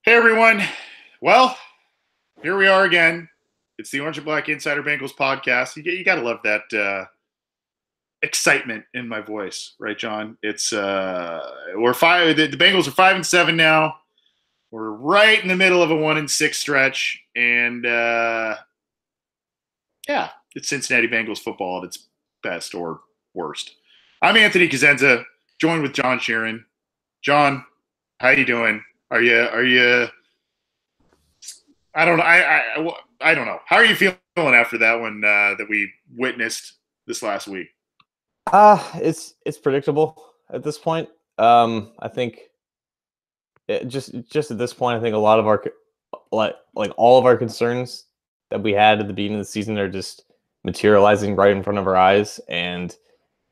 Hey, everyone. Well, here we are again. It's the Orange and Black Insider Bengals podcast. You got to love that excitement in my voice, right, John? It's we're five. The Bengals are 5-7 now. We're right in the middle of a 1-6 stretch, and yeah, it's Cincinnati Bengals football at its best or worst. I'm Anthony Cosenza, joined with John Sheeran. John, how you doing? Are you? I don't know. I don't know. How are you feeling after that one that we witnessed this last week? It's predictable at this point. I think just at this point, I think a lot of our like all of our concerns that we had at the beginning of the season are just materializing right in front of our eyes. And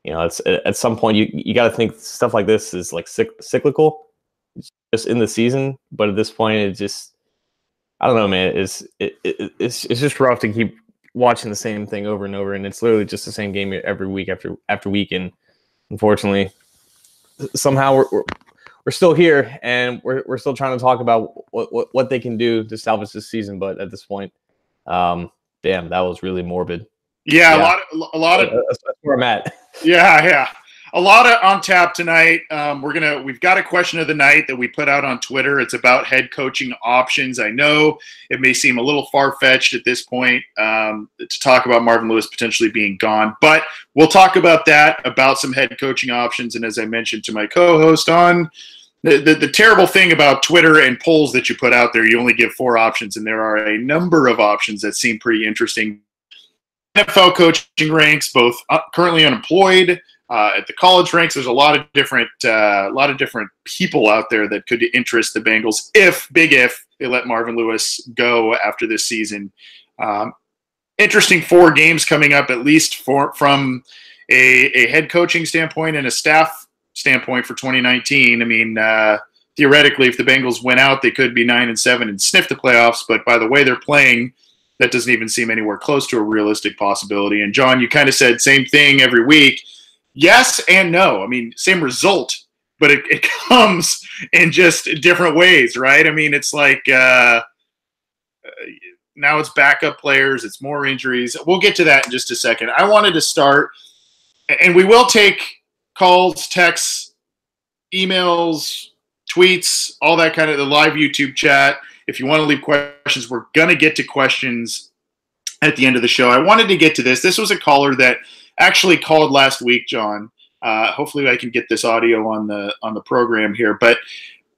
it's at some point you got to think stuff like this is like cyclical, just in the season. But at this point, it just I don't know, man. It's just rough to keep watching the same thing over and over, and it's literally just the same game every week after week. And unfortunately, somehow we're still here, and we're still trying to talk about what they can do to salvage this season. But at this point, damn, that was really morbid. Yeah. a lot of that's where I'm at. Yeah. A lot of on tap tonight. We've got a question of the night that we put out on Twitter. It's about head coaching options. I know it may seem a little far-fetched at this point to talk about Marvin Lewis potentially being gone, but we'll talk about that, about some head coaching options. And as I mentioned to my co-host on the terrible thing about Twitter and polls that you put out there, you only give 4 options, and there are a number of options that seem pretty interesting. NFL coaching ranks, both currently unemployed. At the college ranks, there's a lot of different people out there that could interest the Bengals if they let Marvin Lewis go after this season. Interesting 4 games coming up, at least from a head coaching standpoint and a staff standpoint for 2019. I mean, theoretically, if the Bengals went out, they could be 9-7 and sniff the playoffs. But by the way they're playing, that doesn't even seem anywhere close to a realistic possibility. And John, you kind of said same thing every week. Yes and no. I mean, same result, but it comes in just different ways, right? I mean, it's like now it's backup players, it's more injuries. We'll get to that in just a second. I wanted to start, and we will take calls, texts, emails, tweets, all that kind of the live YouTube chat. If you want to leave questions, we're going to get to questions at the end of the show. I wanted to get to this. This was a caller that actually called last week, John. Hopefully I can get this audio on the program here. But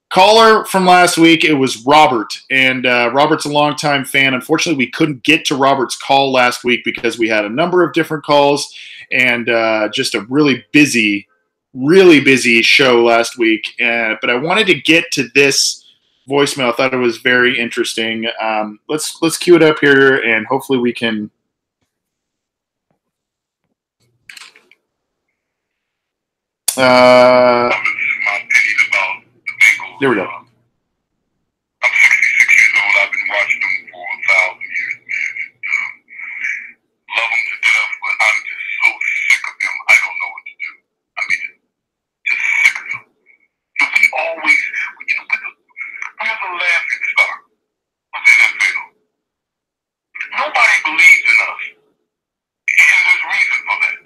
caller from last week, it was Robert. And Robert's a longtime fan. Unfortunately, we couldn't get to Robert's call last week because we had a number of different calls and just a really busy show last week. But I wanted to get to this voicemail. I thought it was very interesting. Let's cue it up here, and hopefully we can. My opinion about the Bengals. There we go. I'm 66 years old. I've been watching them for 1,000 years, man. Love them to death, but I'm just so sick of them. I don't know what to do. I mean, just sick of them. Because we always, we're the laughing stock of the NFL. Nobody believes in us, and there's reason for that.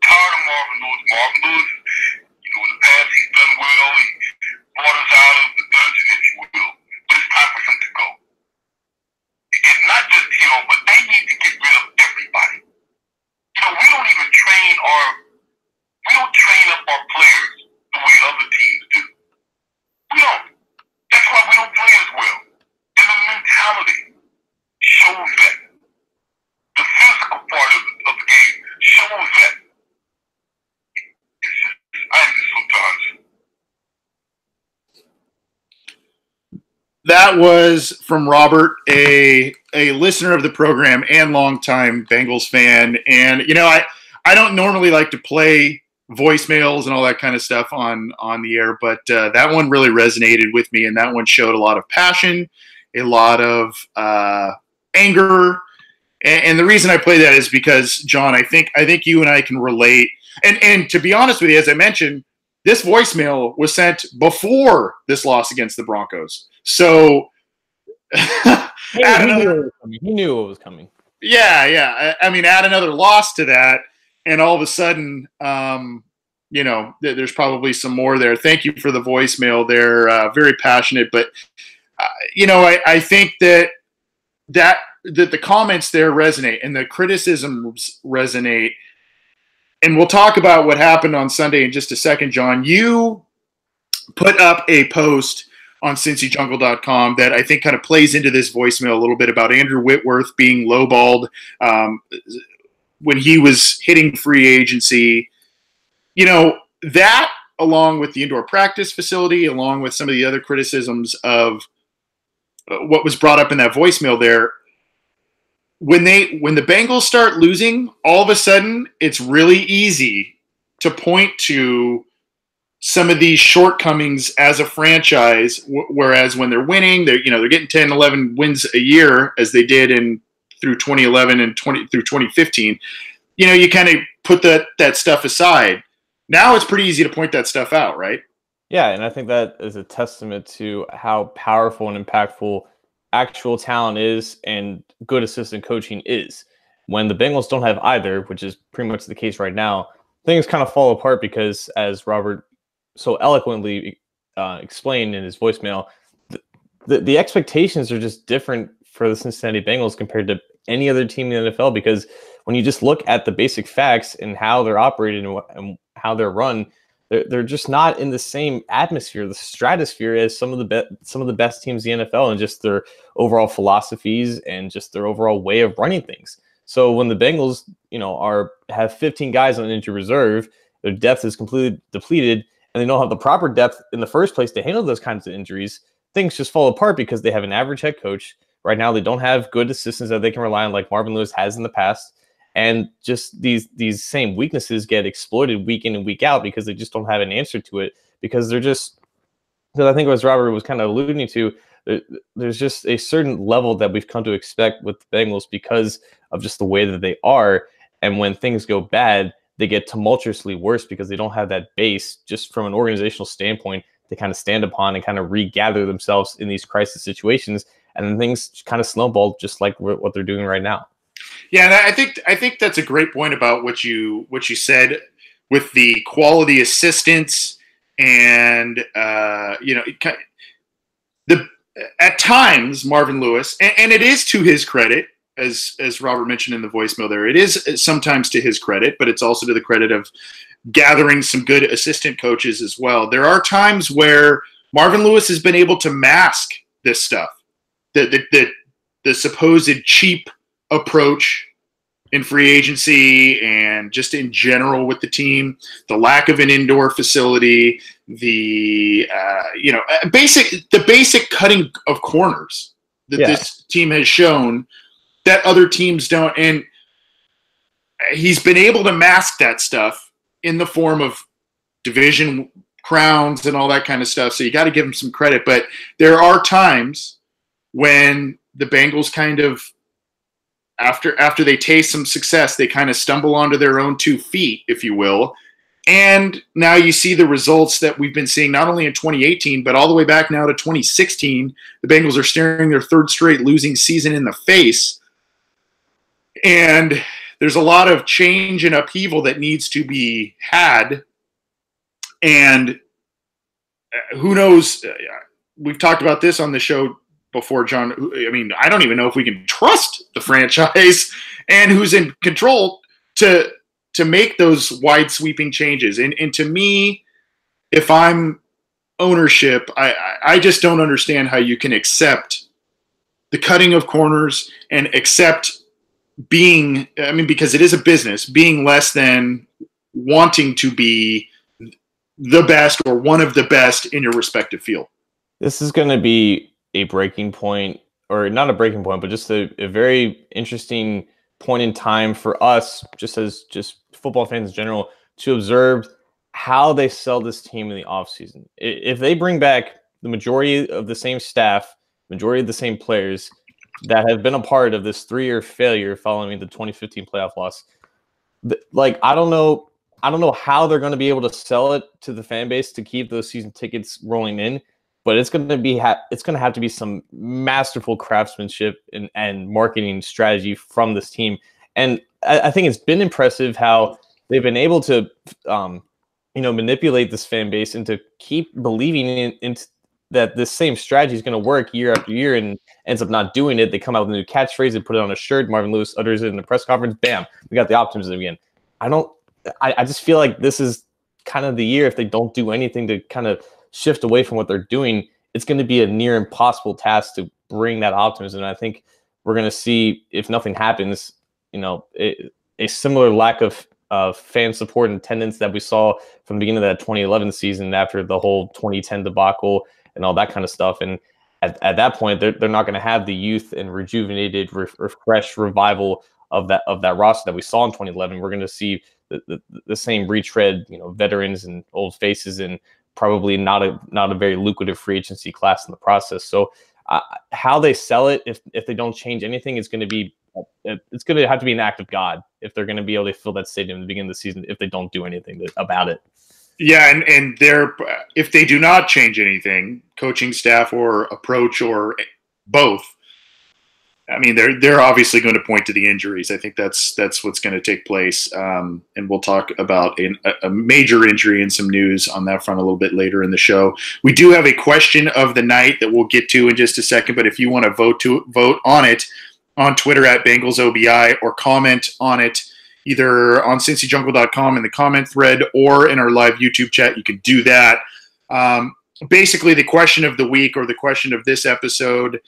Tired of Marvin Lewis. Marvin Lewis, in the past he's done well. He brought us out of the dungeon, if you will. But it's time for him to go. It's not just him, but they need to get rid of everybody. We don't even train up our players the way other teams do. We don't. That's why we don't play as well. And the mentality shows that. The physical part of the game shows that. That was from Robert, a listener of the program and longtime Bengals fan. And, I don't normally like to play voicemails and all that kind of stuff on the air, but that one really resonated with me, and that one showed a lot of passion, a lot of anger. And the reason I play that is because, John, I think you and I can relate. And to be honest with you, as I mentioned, this voicemail was sent before this loss against the Broncos. So He knew it was coming. Yeah. I mean, add another loss to that, and all of a sudden, there's probably some more there. Thank you for the voicemail there. Very passionate, but I think that the comments there resonate and the criticisms resonate. And we'll talk about what happened on Sunday in just a second, John. You put up a post on CincyJungle.com that I think kind of plays into this voicemail a little bit about Andrew Whitworth being lowballed when he was hitting free agency. That, along with the indoor practice facility, along with some of the other criticisms of what was brought up in that voicemail there, when the Bengals start losing, all of a sudden it's really easy to point to some of these shortcomings as a franchise, whereas when they're winning, they're getting 10, 11 wins a year as they did through 2011 and through 2015. You kind of put that stuff aside. Now it's pretty easy to point that stuff out, right? Yeah, and I think that is a testament to how powerful and impactful actual talent is and good assistant coaching is. When the Bengals don't have either, which is pretty much the case right now, things kind of fall apart because, as Robert so eloquently explained in his voicemail, the expectations are just different for the Cincinnati Bengals compared to any other team in the NFL, because when you just look at the basic facts and how they're operated and how they're run, they're just not in the same atmosphere, the stratosphere, as some of the best teams in the NFL, and just their overall philosophies and just their overall way of running things. So when the Bengals, have 15 guys on injury reserve, their depth is completely depleted, and they don't have the proper depth in the first place to handle those kinds of injuries, things just fall apart because they have an average head coach. Right now, they don't have good assistants that they can rely on like Marvin Lewis has in the past. And just these same weaknesses get exploited week in and week out because they just don't have an answer to it, because I think as Robert was kind of alluding to, there's just a certain level that we've come to expect with the Bengals because of just the way that they are. And when things go bad, they get tumultuously worse because they don't have that base just from an organizational standpoint to kind of stand upon and kind of regather themselves in these crisis situations. And then things kind of snowball just like what they're doing right now. Yeah, and I think that's a great point about what you said with the quality assistance and at times Marvin Lewis, and it is to his credit, as Robert mentioned in the voicemail there, it is sometimes to his credit, but it's also to the credit of gathering some good assistant coaches as well. There are times where Marvin Lewis has been able to mask this stuff, the supposed cheap approach in free agency and just in general with the team, the lack of an indoor facility, the basic cutting of corners that this team has shown that other teams don't. And he's been able to mask that stuff in the form of division crowns and all that kind of stuff. So you got to give him some credit. But there are times when the Bengals kind of, after they taste some success, they kind of stumble onto their own 2 feet, if you will. And now you see the results that we've been seeing not only in 2018, but all the way back now to 2016. The Bengals are staring their 3rd straight losing season in the face. And there's a lot of change and upheaval that needs to be had. And who knows? We've talked about this on the show before, John. I mean, I don't even know if we can trust the franchise and who's in control to make those wide sweeping changes. And to me, if I'm ownership, I just don't understand how you can accept the cutting of corners and accept because it is a business, being less than wanting to be the best or one of the best in your respective field. This is going to be a breaking point, or not a breaking point, but just a very interesting point in time for us, just as football fans in general, to observe how they sell this team in the offseason. If they bring back the majority of the same staff, majority of the same players that have been a part of this 3-year failure following the 2015 playoff loss, I don't know I don't know how they're going to be able to sell it to the fan base to keep those season tickets rolling in, but it's going to have to be some masterful craftsmanship and marketing strategy from this team. And I think it's been impressive how they've been able to, manipulate this fan base into keep believing in that this same strategy is going to work year after year, and ends up not doing it. They come out with a new catchphrase, they put it on a shirt. Marvin Lewis utters it in the press conference. Bam, we got the optimism again. I just feel like this is kind of the year, if they don't do anything to kind of shift away from what they're doing, it's going to be a near impossible task to bring that optimism. And I think we're going to see, if nothing happens, a similar lack of fan support and attendance that we saw from the beginning of that 2011 season after the whole 2010 debacle and all that kind of stuff. And at that point, they're not going to have the youth and rejuvenated, refreshed revival of that roster that we saw in 2011. We're going to see the same retread, veterans and old faces, and probably not a very lucrative free agency class in the process. So how they sell it, if they don't change anything, it's going to have to be an act of God if they're going to be able to fill that stadium at the beginning of the season, if they don't do anything about it. Yeah, and if they do not change anything, coaching staff or approach or both, I mean, they're obviously going to point to the injuries. I think that's what's going to take place, and we'll talk about a major injury and some news on that front a little bit later in the show. We do have a question of the night that we'll get to in just a second, but if you want to vote on it on Twitter at BengalsOBI, or comment on it either on CincyJungle.com in the comment thread or in our live YouTube chat, you can do that. Basically, the question of the week, or the question of this episode,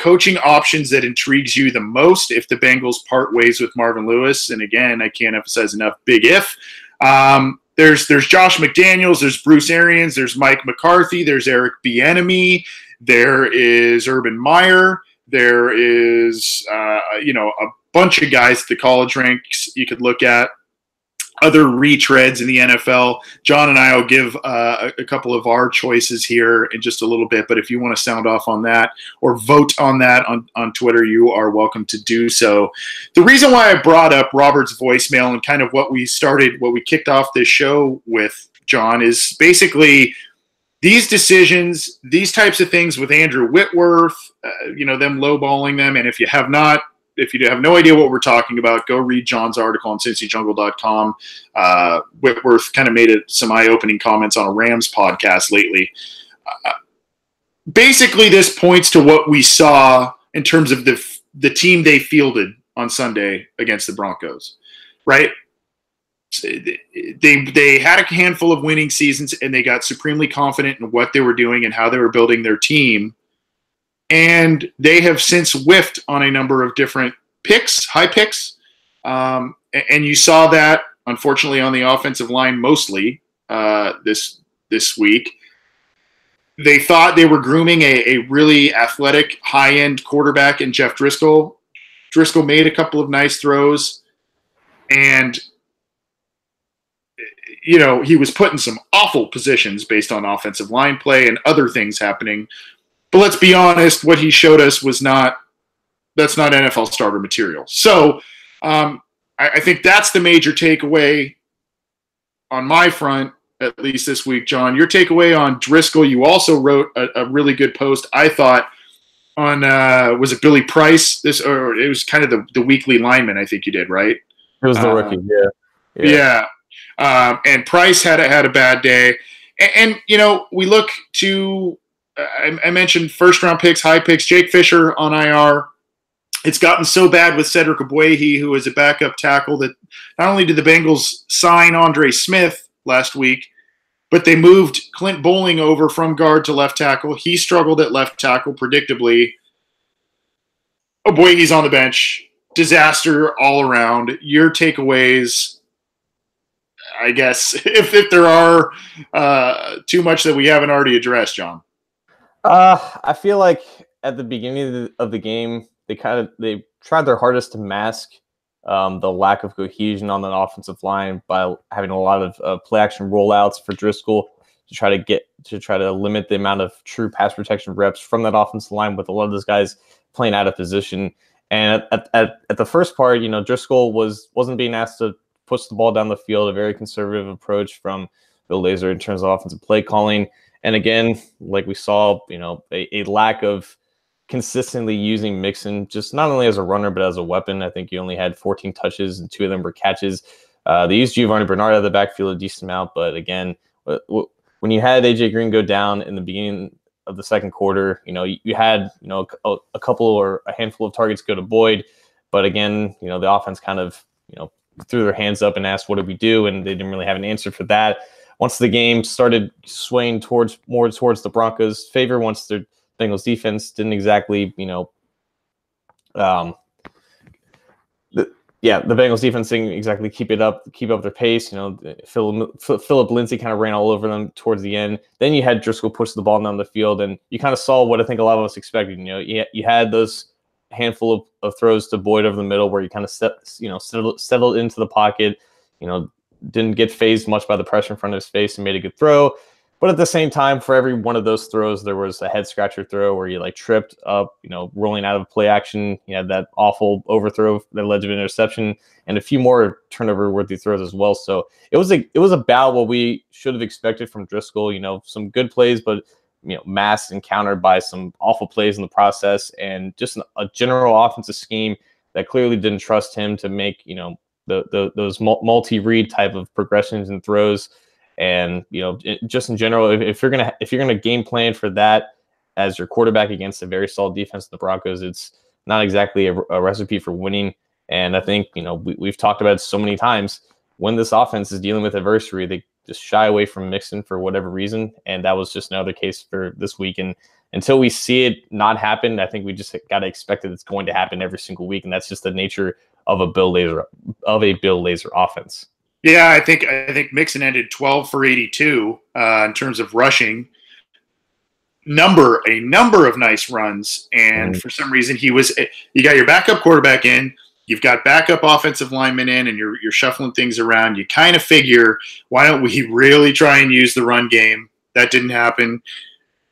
coaching options that intrigues you the most if the Bengals part ways with Marvin Lewis. And again, I can't emphasize enough, big if. There's Josh McDaniels, there's Bruce Arians, there's Mike McCarthy, there's Eric Bieniemy, there is Urban Meyer, there is a bunch of guys at the college ranks you could look at. Other retreads in the NFL. John and I will give a couple of our choices here in just a little bit, but if you want to sound off on that or vote on that on Twitter, you are welcome to do so. The reason why I brought up Robert's voicemail and kind of what we kicked off this show with, John, is basically these decisions, these types of things with Andrew Whitworth, them lowballing them. And if you have no idea what we're talking about, go read John's article on CincyJungle.com. Whitworth kind of made some eye-opening comments on a Rams podcast lately. Basically, this points to what we saw in terms of the team they fielded on Sunday against the Broncos, right? They had a handful of winning seasons, and they got supremely confident in what they were doing and how they were building their team. And they have since whiffed on a number of different high picks. And you saw that, unfortunately, on the offensive line mostly this week. They thought they were grooming a really athletic, high-end quarterback in Jeff Driscoll. Driscoll made a couple of nice throws, and he was put in some awful positions based on offensive line play and other things happening. But let's be honest, what he showed us that's not NFL starter material. So I think that's the major takeaway on my front, at least this week, John. Your takeaway on Driscoll, you also wrote a really good post, I thought, on, was it Billy Price? Or it was kind of the weekly lineman, I think you did, right? It was the rookie, yeah. And Price had a bad day. And we look to – I mentioned first-round picks, high picks, Jake Fisher on IR. It's gotten so bad with Cedric Ogbuehi, who is a backup tackle, that not only did the Bengals sign Andre Smith last week, but they moved Clint Bowling over from guard to left tackle. He struggled at left tackle, predictably. Ogbuehi's on the bench. Disaster all around. Your takeaways, I guess, if there are too much that we haven't already addressed, John. I feel like at the beginning of the game, they tried their hardest to mask the lack of cohesion on the offensive line by having a lot of play action rollouts for Driscoll to try to limit the amount of true pass protection reps from that offensive line, with a lot of those guys playing out of position. And at the first part, Driscoll wasn't being asked to push the ball down the field, a very conservative approach from Bill Lazor in terms of offensive play calling. And again, like we saw, a lack of consistently using Mixon, just not only as a runner, but as a weapon. I think he only had 14 touches and 2 of them were catches. They used Giovanni Bernard out of the backfield a decent amount, but again, when you had AJ Green go down in the beginning of the second quarter, you had, a couple or a handful of targets go to Boyd, but again, the offense kind of, threw their hands up and asked, what did we do? And they didn't really have an answer for that. Once the game started swaying more towards the Broncos' favor, once their Bengals defense didn't exactly, the Bengals defense didn't exactly keep up their pace. Philip Lindsay kind of ran all over them towards the end. Then you had Driscoll push the ball down the field, and you kind of saw what I think a lot of us expected. You had those handful of throws to Boyd over the middle where you kind of settled into the pocket. Didn't get phased much by the pressure in front of his face and made a good throw. But at the same time, for every one of those throws, there was a head scratcher throw where you tripped up, rolling out of play action. You had that awful overthrow that led to an interception and a few more turnover-worthy throws as well. So it was about what we should have expected from Driscoll. Some good plays, but masked and countered by some awful plays in the process, and just a general offensive scheme that clearly didn't trust him to make those multi-read type of progressions and throws. And just in general, if you're gonna game plan for that as your quarterback against a very solid defense in the Broncos, it's not exactly a recipe for winning. And I think we've talked about it so many times. When this offense is dealing with adversity, they just shy away from Mixon for whatever reason, and that was just another case for this week. And until we see it not happen, I think we just got to expect that it's going to happen every single week, and that's just the nature of a Bill Lazor offense. Yeah, I think Mixon ended 12 for 82 in terms of rushing. A number of nice runs, and for some reason you got your backup quarterback in, you've got backup offensive linemen in, and you're shuffling things around. You kind of figure, why don't we really try and use the run game? That didn't happen.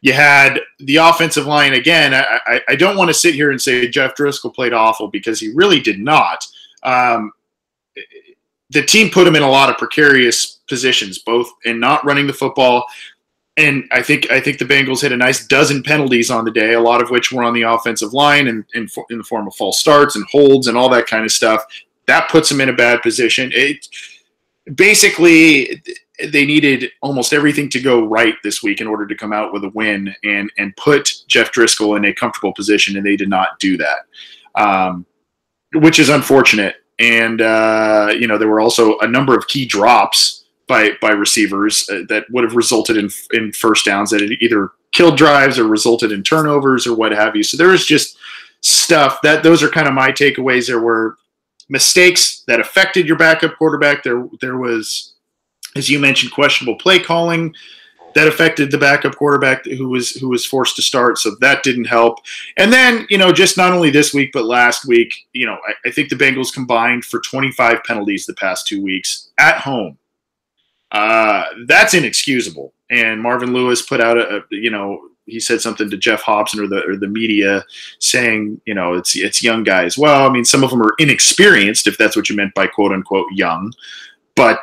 You had the offensive line again. I don't want to sit here and say Jeff Driscoll played awful, because he really did not. The team put him in a lot of precarious positions, both in not running the football, and I think the Bengals hit a nice dozen penalties on the day, a lot of which were on the offensive line and in the form of false starts and holds and all that kind of stuff. That puts them in a bad position. Basically, they needed almost everything to go right this week in order to come out with a win and put Jeff Driscoll in a comfortable position, and they did not do that, which is unfortunate. And, there were also a number of key drops by receivers that would have resulted in first downs that had either killed drives or resulted in turnovers or what have you. So there was just stuff those are kind of my takeaways. There were mistakes that affected your backup quarterback. There was, as you mentioned, questionable play calling that affected the backup quarterback who was forced to start. So that didn't help. And then, just not only this week, but last week, I think the Bengals combined for 25 penalties the past 2 weeks at home. That's inexcusable. And Marvin Lewis put out he said something to Jeff Hobson or the media saying, it's young guys. Well, I mean, some of them are inexperienced, if that's what you meant by quote unquote young, but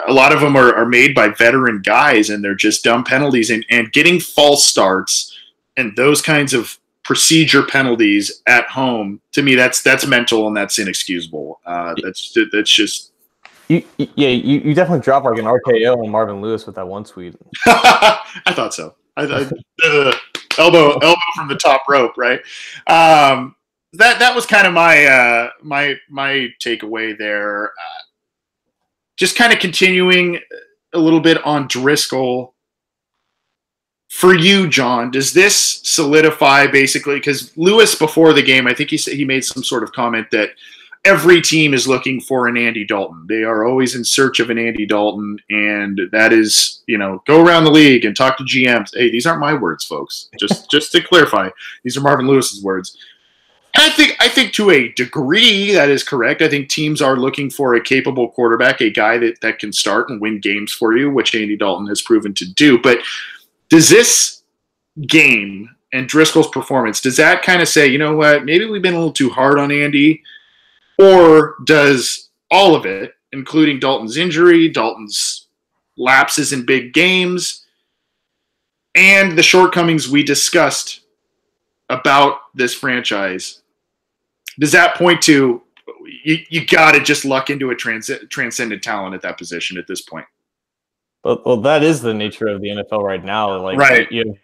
a lot of them are made by veteran guys, and they're just dumb penalties, and getting false starts and those kinds of procedure penalties at home, to me, that's mental, and that's inexcusable. That's just. You definitely dropped like an RKO on Marvin Lewis with that one tweet. I thought so. Elbow from the top rope, right? That was kind of my takeaway there. Just kind of continuing a little bit on Driscoll. For you, John, does this solidify basically, because Lewis before the game, I think he made some sort of comment that every team is looking for an Andy Dalton. They are always in search of an Andy Dalton, and that is, go around the league and talk to GMs. Hey, these aren't my words, folks. Just to clarify, these are Marvin Lewis's words. And I think to a degree that is correct. I think teams are looking for a capable quarterback, a guy that can start and win games for you, which Andy Dalton has proven to do. But does this game and Driscoll's performance, does that kind of say, you know what, maybe we've been a little too hard on Andy? Or does all of it, including Dalton's injury, Dalton's lapses in big games, and the shortcomings we discussed about this franchise, does that point to you got to just luck into a transcendent talent at that position at this point? Well, that is the nature of the NFL right now. Like, right. You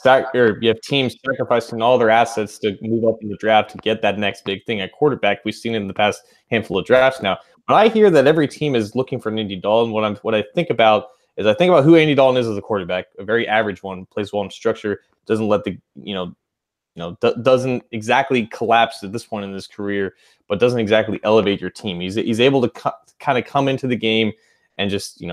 have teams sacrificing all their assets to move up in the draft to get that next big thing at quarterback. We've seen it in the past handful of drafts now. When I hear that every team is looking for Andy Dalton, what I think about who Andy Dalton is as a quarterback. A very average one, plays well in structure, doesn't let the doesn't exactly collapse at this point in his career, but doesn't exactly elevate your team. He's able to kind of come into the game and just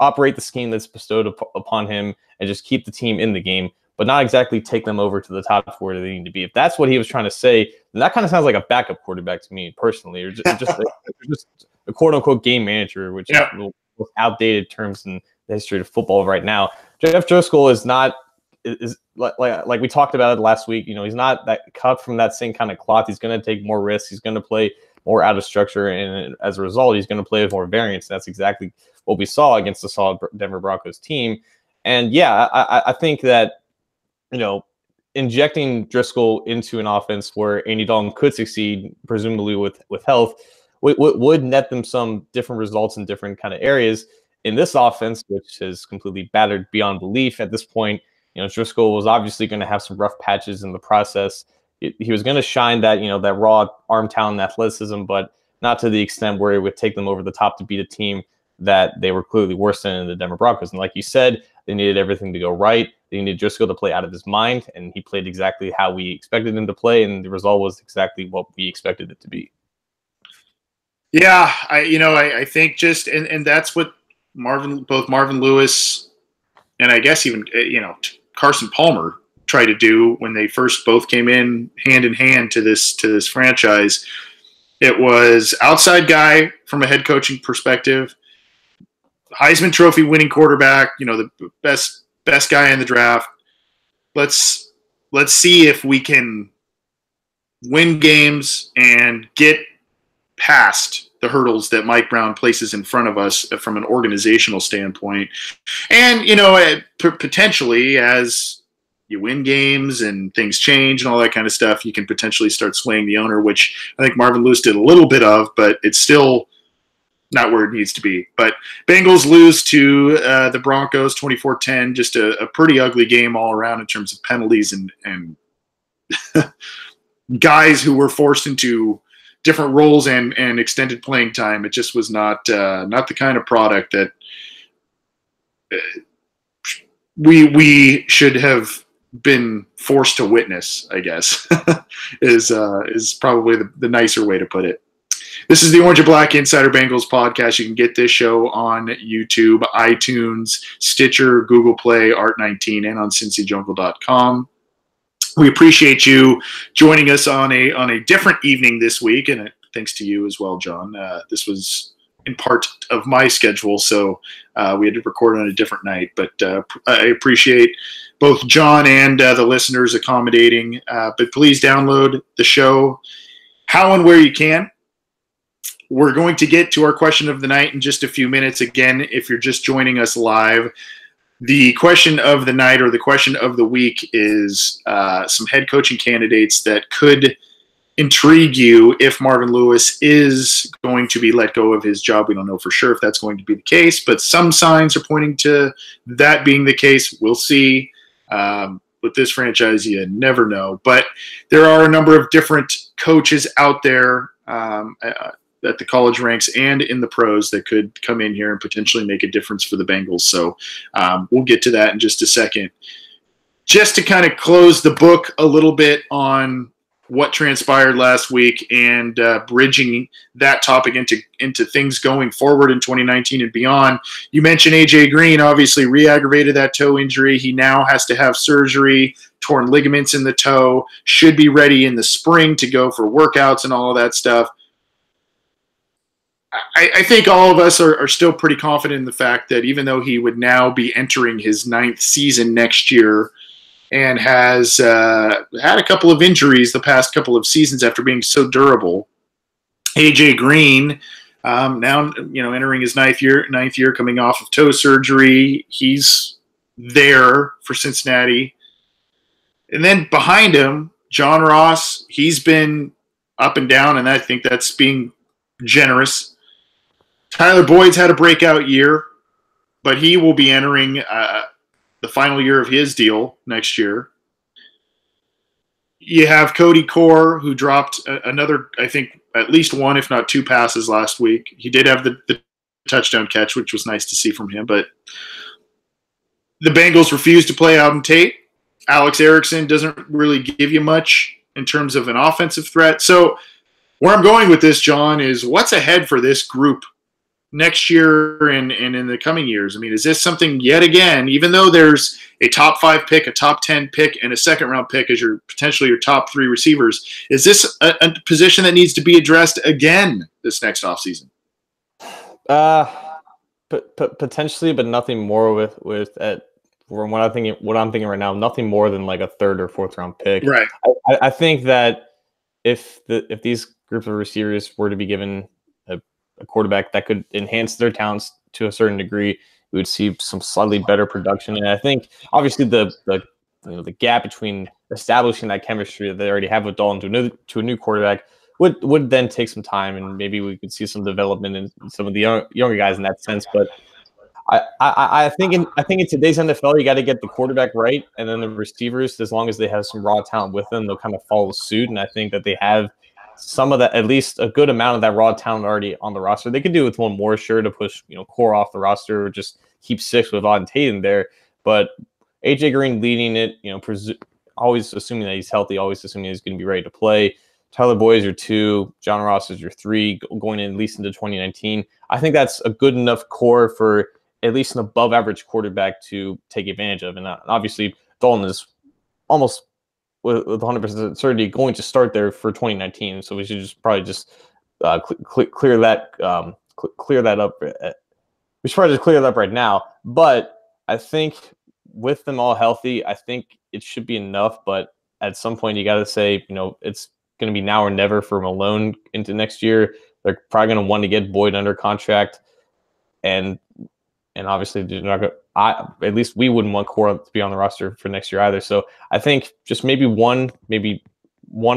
operate the scheme that's bestowed upon him and just keep the team in the game, but not exactly take them over to the top where they need to be. If that's what he was trying to say, then that kind of sounds like a backup quarterback to me personally, or just a quote unquote game manager, which is outdated terms in the history of football right now. Jeff Driscoll is not like we talked about it last week. He's not that cut from that same kind of cloth. He's going to take more risks. He's going to play more out of structure, and as a result, he's going to play with more variance. That's exactly what we saw against the solid Denver Broncos team. And yeah, I think that injecting Driscoll into an offense where Andy Dalton could succeed, presumably with health, would net them some different results in different kind of areas. In this offense, which is completely battered beyond belief at this point, Driscoll was obviously going to have some rough patches in the process. He was going to shine that that raw arm talent and athleticism, but not to the extent where it would take them over the top to beat a team that they were clearly worse than in the Denver Broncos. And like you said, they needed everything to go right. They needed Driscoll to play out of his mind, and he played exactly how we expected him to play, and the result was exactly what we expected it to be. Yeah, I think just and that's what both Marvin Lewis and I guess even Carson Palmer tried to do when they first both came in hand to this franchise. It was outside guy from a head coaching perspective, Heisman Trophy winning quarterback, the best guy in the draft. Let's see if we can win games and get past the hurdles that Mike Brown places in front of us from an organizational standpoint. And, potentially as you win games and things change and all that kind of stuff, you can potentially start swaying the owner, which I think Marvin Lewis did a little bit of, but it's still not where it needs to be. But Bengals lose to the Broncos 24-10, just a pretty ugly game all around in terms of penalties and guys who were forced into different roles and extended playing time. It just was not the kind of product that we should have been forced to witness, I guess, is probably the nicer way to put it. This is the Orange and Black Insider Bengals podcast. You can get this show on YouTube, iTunes, Stitcher, Google Play, Art19, and on CincyJungle.com. We appreciate you joining us on a different evening this week, and thanks to you as well, John. This was in part of my schedule, so we had to record on a different night. But I appreciate both John and the listeners accommodating. But please download the show how and where you can. We're going to get to our question of the night in just a few minutes. Again, if you're just joining us live, the question of the night or the question of the week is some head coaching candidates that could intrigue you if Marvin Lewis is going to be let go of his job. We don't know for sure if that's going to be the case, but some signs are pointing to that being the case. We'll see. With this franchise, you never know. But there are a number of different coaches out there at the college ranks and in the pros that could come in here and potentially make a difference for the Bengals. So we'll get to that in just a second. Just to kind of close the book a little bit on what transpired last week and bridging that topic into things going forward in 2019 and beyond. You mentioned A.J. Green obviously re-aggravated that toe injury. He now has to have surgery, torn ligaments in the toe, should be ready in the spring to go for workouts and all of that stuff. I think all of us are still pretty confident in the fact that even though he would now be entering his 9th season next year and has had a couple of injuries the past couple of seasons after being so durable, A.J. Green Now, entering his ninth year, coming off of toe surgery. He's there for Cincinnati. And then behind him, John Ross, he's been up and down, and I think that's being generous. Tyler Boyd's had a breakout year, but he will be entering the final year of his deal next year. You have Cody Core, who dropped another, I think, at least one, if not two passes last week. He did have the touchdown catch, which was nice to see from him. But the Bengals refuse to play Auden Tate. Alex Erickson doesn't really give you much in terms of an offensive threat. So where I'm going with this, John, is what's ahead for this group next year and in the coming years? I mean, is this something yet again, even though there's a top 5 pick, a top 10 pick, and a second-round pick as potentially your top 3 receivers, is this a position that needs to be addressed again this next offseason? Potentially, but nothing more with from what I'm thinking right now, nothing more than like a 3rd or 4th round pick. Right. I think that if these groups of receivers were to be given a quarterback that could enhance their talents to a certain degree, we would see some slightly better production. And I think obviously the gap between establishing that chemistry that they already have with Dalton to a new quarterback would then take some time, and maybe we could see some development in some of the younger guys in that sense. But I think in today's NFL, you got to get the quarterback right, and then the receivers, as long as they have some raw talent with them, they'll kind of follow suit. And I think that they have some of that, at least a good amount of that raw talent already on the roster. They could do with one more, sure, to push Core off the roster, or just keep 6 with Auden Tate in there. But AJ Green leading it, always assuming that he's healthy, always assuming he's going to be ready to play. Tyler Boyd is your 2, John Ross is your 3, going in at least into 2019. I think that's a good enough core for at least an above-average quarterback to take advantage of. And obviously, Dalton is almost with 100% certainty going to start there for 2019. So we should probably clear that up. We should probably just clear that up right now. But I think with them all healthy, I think it should be enough. But at some point, you got to say, it's going to be now or never for Malone into next year. They're probably going to want to get Boyd under contract, and obviously they're not going. At least we wouldn't want Core to be on the roster for next year either. So I think just maybe one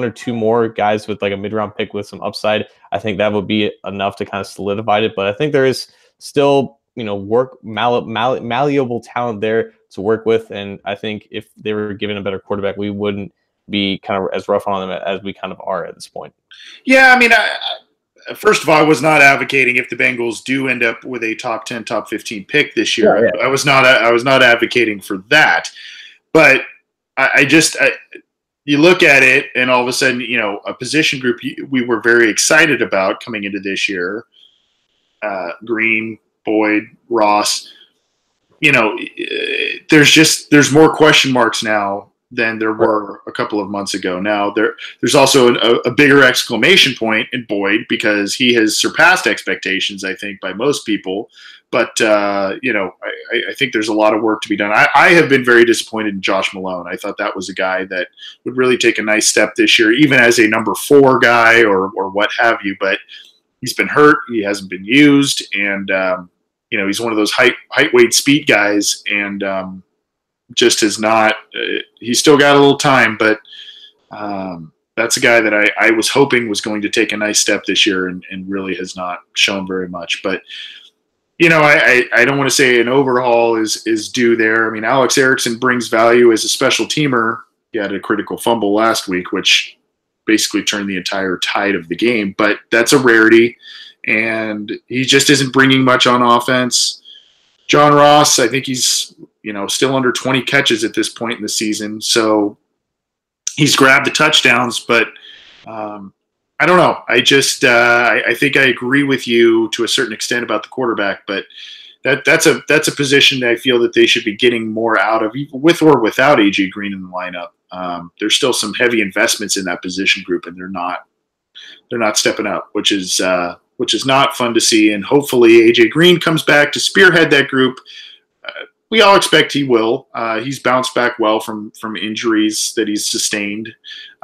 or two more guys with like a mid-round pick with some upside. I think that would be enough to kind of solidify it. But I think there is still malleable talent there to work with, and I think if they were given a better quarterback, we wouldn't be kind of as rough on them as we kind of are at this point. Yeah, I mean, first of all, I was not advocating if the Bengals do end up with a top 10, top 15 pick this year. Yeah. I was not advocating for that. But you look at it, and all of a sudden, a position group we were very excited about coming into this year, Green, Boyd, Ross, there's more question marks now than there were a couple of months ago. Now there's also a bigger exclamation point in Boyd, because he has surpassed expectations, I think, by most people. But I think there's a lot of work to be done. I have been very disappointed in Josh Malone. I thought that was a guy that would really take a nice step this year, even as a number 4 guy or what have you. But he's been hurt. He hasn't been used, and he's one of those height, weight, speed guys, and just has not. He's still got a little time, but that's a guy that I was hoping was going to take a nice step this year, and really has not shown very much. But I don't want to say an overhaul is due there. I mean, Alex Erickson brings value as a special teamer. He had a critical fumble last week, which basically turned the entire tide of the game. But that's a rarity, and he just isn't bringing much on offense. John Ross, I think he's still under 20 catches at this point in the season. So he's grabbed the touchdowns, but I don't know. I just I think I agree with you to a certain extent about the quarterback, but that's a position that I feel that they should be getting more out of, with or without AJ Green in the lineup. There's still some heavy investments in that position group, and they're not stepping up, which is not fun to see. And hopefully AJ Green comes back to spearhead that group. We all expect he will. He's bounced back well from injuries that he's sustained.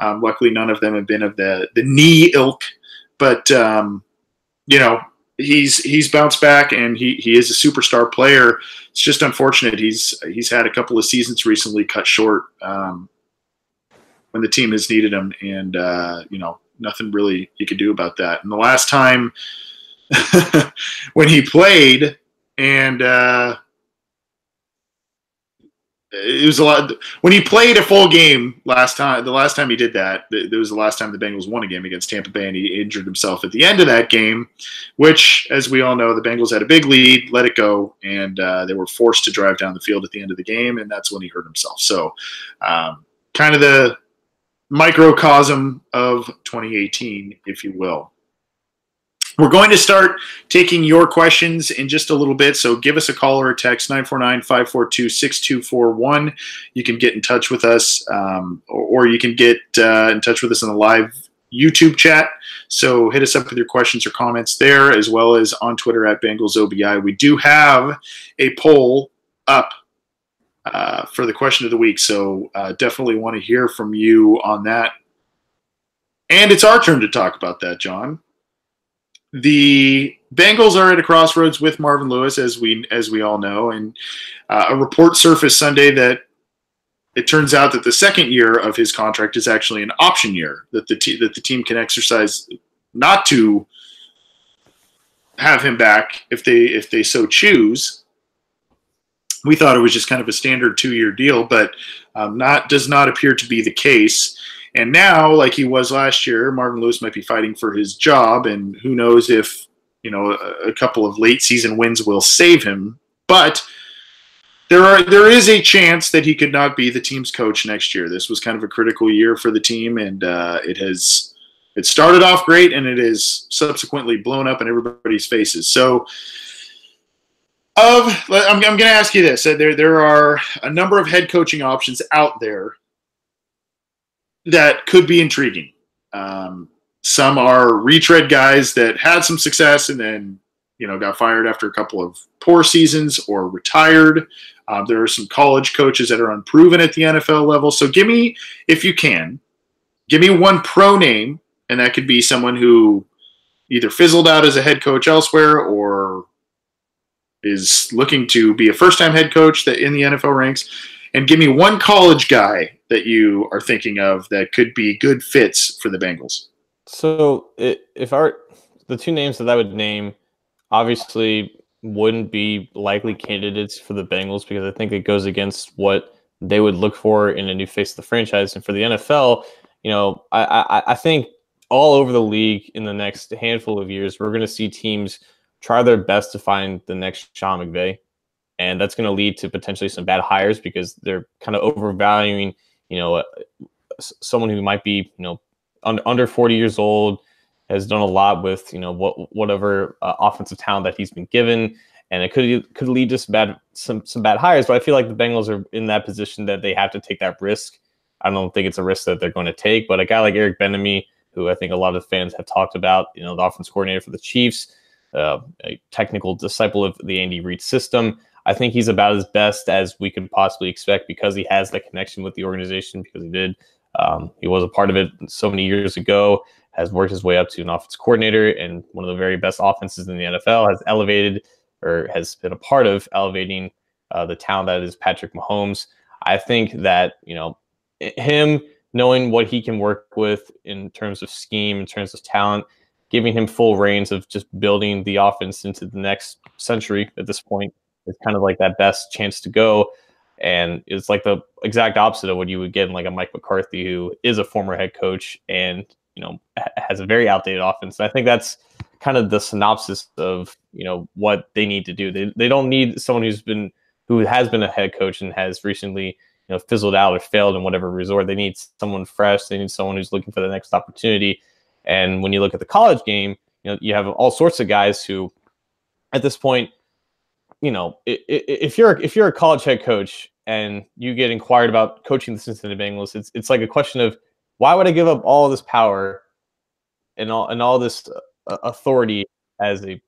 Luckily, none of them have been of the knee ilk. But he's bounced back, and he is a superstar player. It's just unfortunate he's had a couple of seasons recently cut short when the team has needed him, and nothing really you could do about that. And the last time when he played, and it was a lot when he played a full game last time. The last time he did that, it was the last time the Bengals won a game against Tampa Bay, and he injured himself at the end of that game, which, as we all know, the Bengals had a big lead, let it go, and they were forced to drive down the field at the end of the game, and that's when he hurt himself. So, kind of the microcosm of 2018, if you will. We're going to start taking your questions in just a little bit, so give us a call or a text, 949-542-6241. You can get in touch with us, or you can get in touch with us in the live YouTube chat. So hit us up with your questions or comments there, as well as on Twitter at BengalsOBI. We do have a poll up for the question of the week, so definitely want to hear from you on that. And it's our turn to talk about that, John. The Bengals are at a crossroads with Marvin Lewis, as we all know, and a report surfaced Sunday that it turns out that the second year of his contract is actually an option year, that the team can exercise not to have him back if they so choose. We thought it was just kind of a standard 2-year deal, but does not appear to be the case. And now, like he was last year, Marvin Lewis might be fighting for his job, and who knows if a couple of late season wins will save him. But there is a chance that he could not be the team's coach next year. This was kind of a critical year for the team, and it started off great, and it has subsequently blown up in everybody's faces. So, I'm going to ask you this: there are a number of head coaching options out there that could be intriguing. Some are retread guys that had some success and then, got fired after a couple of poor seasons or retired. There are some college coaches that are unproven at the NFL level. So if you can, give me one pro name, and that could be someone who either fizzled out as a head coach elsewhere or is looking to be a first-time head coach that in the NFL ranks. And give me one college guy that you are thinking of that could be good fits for the Bengals. So the two names that I would name obviously wouldn't be likely candidates for the Bengals, because I think it goes against what they would look for in a new face of the franchise. And for the NFL, I think all over the league in the next handful of years, we're going to see teams try their best to find the next Sean McVay. And that's going to lead to potentially some bad hires, because they're kind of overvaluing, someone who might be, under 40 years old, has done a lot with, whatever offensive talent that he's been given, and it could lead to some bad hires. But I feel like the Bengals are in that position that they have to take that risk. I don't think it's a risk that they're going to take, but a guy like Eric Bieniemy, who I think a lot of fans have talked about, the offense coordinator for the Chiefs, a technical disciple of the Andy Reid system. I think he's about as best as we could possibly expect, because he has that connection with the organization, because he was a part of it so many years ago, has worked his way up to an offense coordinator, and one of the very best offenses in the NFL, has elevated, or has been a part of elevating the talent that is Patrick Mahomes. I think that, him knowing what he can work with in terms of scheme, in terms of talent, giving him full reins of just building the offense into the next century at this point, it's kind of like that best chance to go. And it's like the exact opposite of what you would get in like a Mike McCarthy, who is a former head coach and, has a very outdated offense. And I think that's kind of the synopsis of, what they need to do. They don't need someone who has been a head coach and has recently, fizzled out or failed in whatever resort. They need someone fresh. They need someone who's looking for the next opportunity. And when you look at the college game, you have all sorts of guys who, at this point, if you're a college head coach and you get inquired about coaching the Cincinnati Bengals, it's like a question of, why would I give up all this power and all this authority as a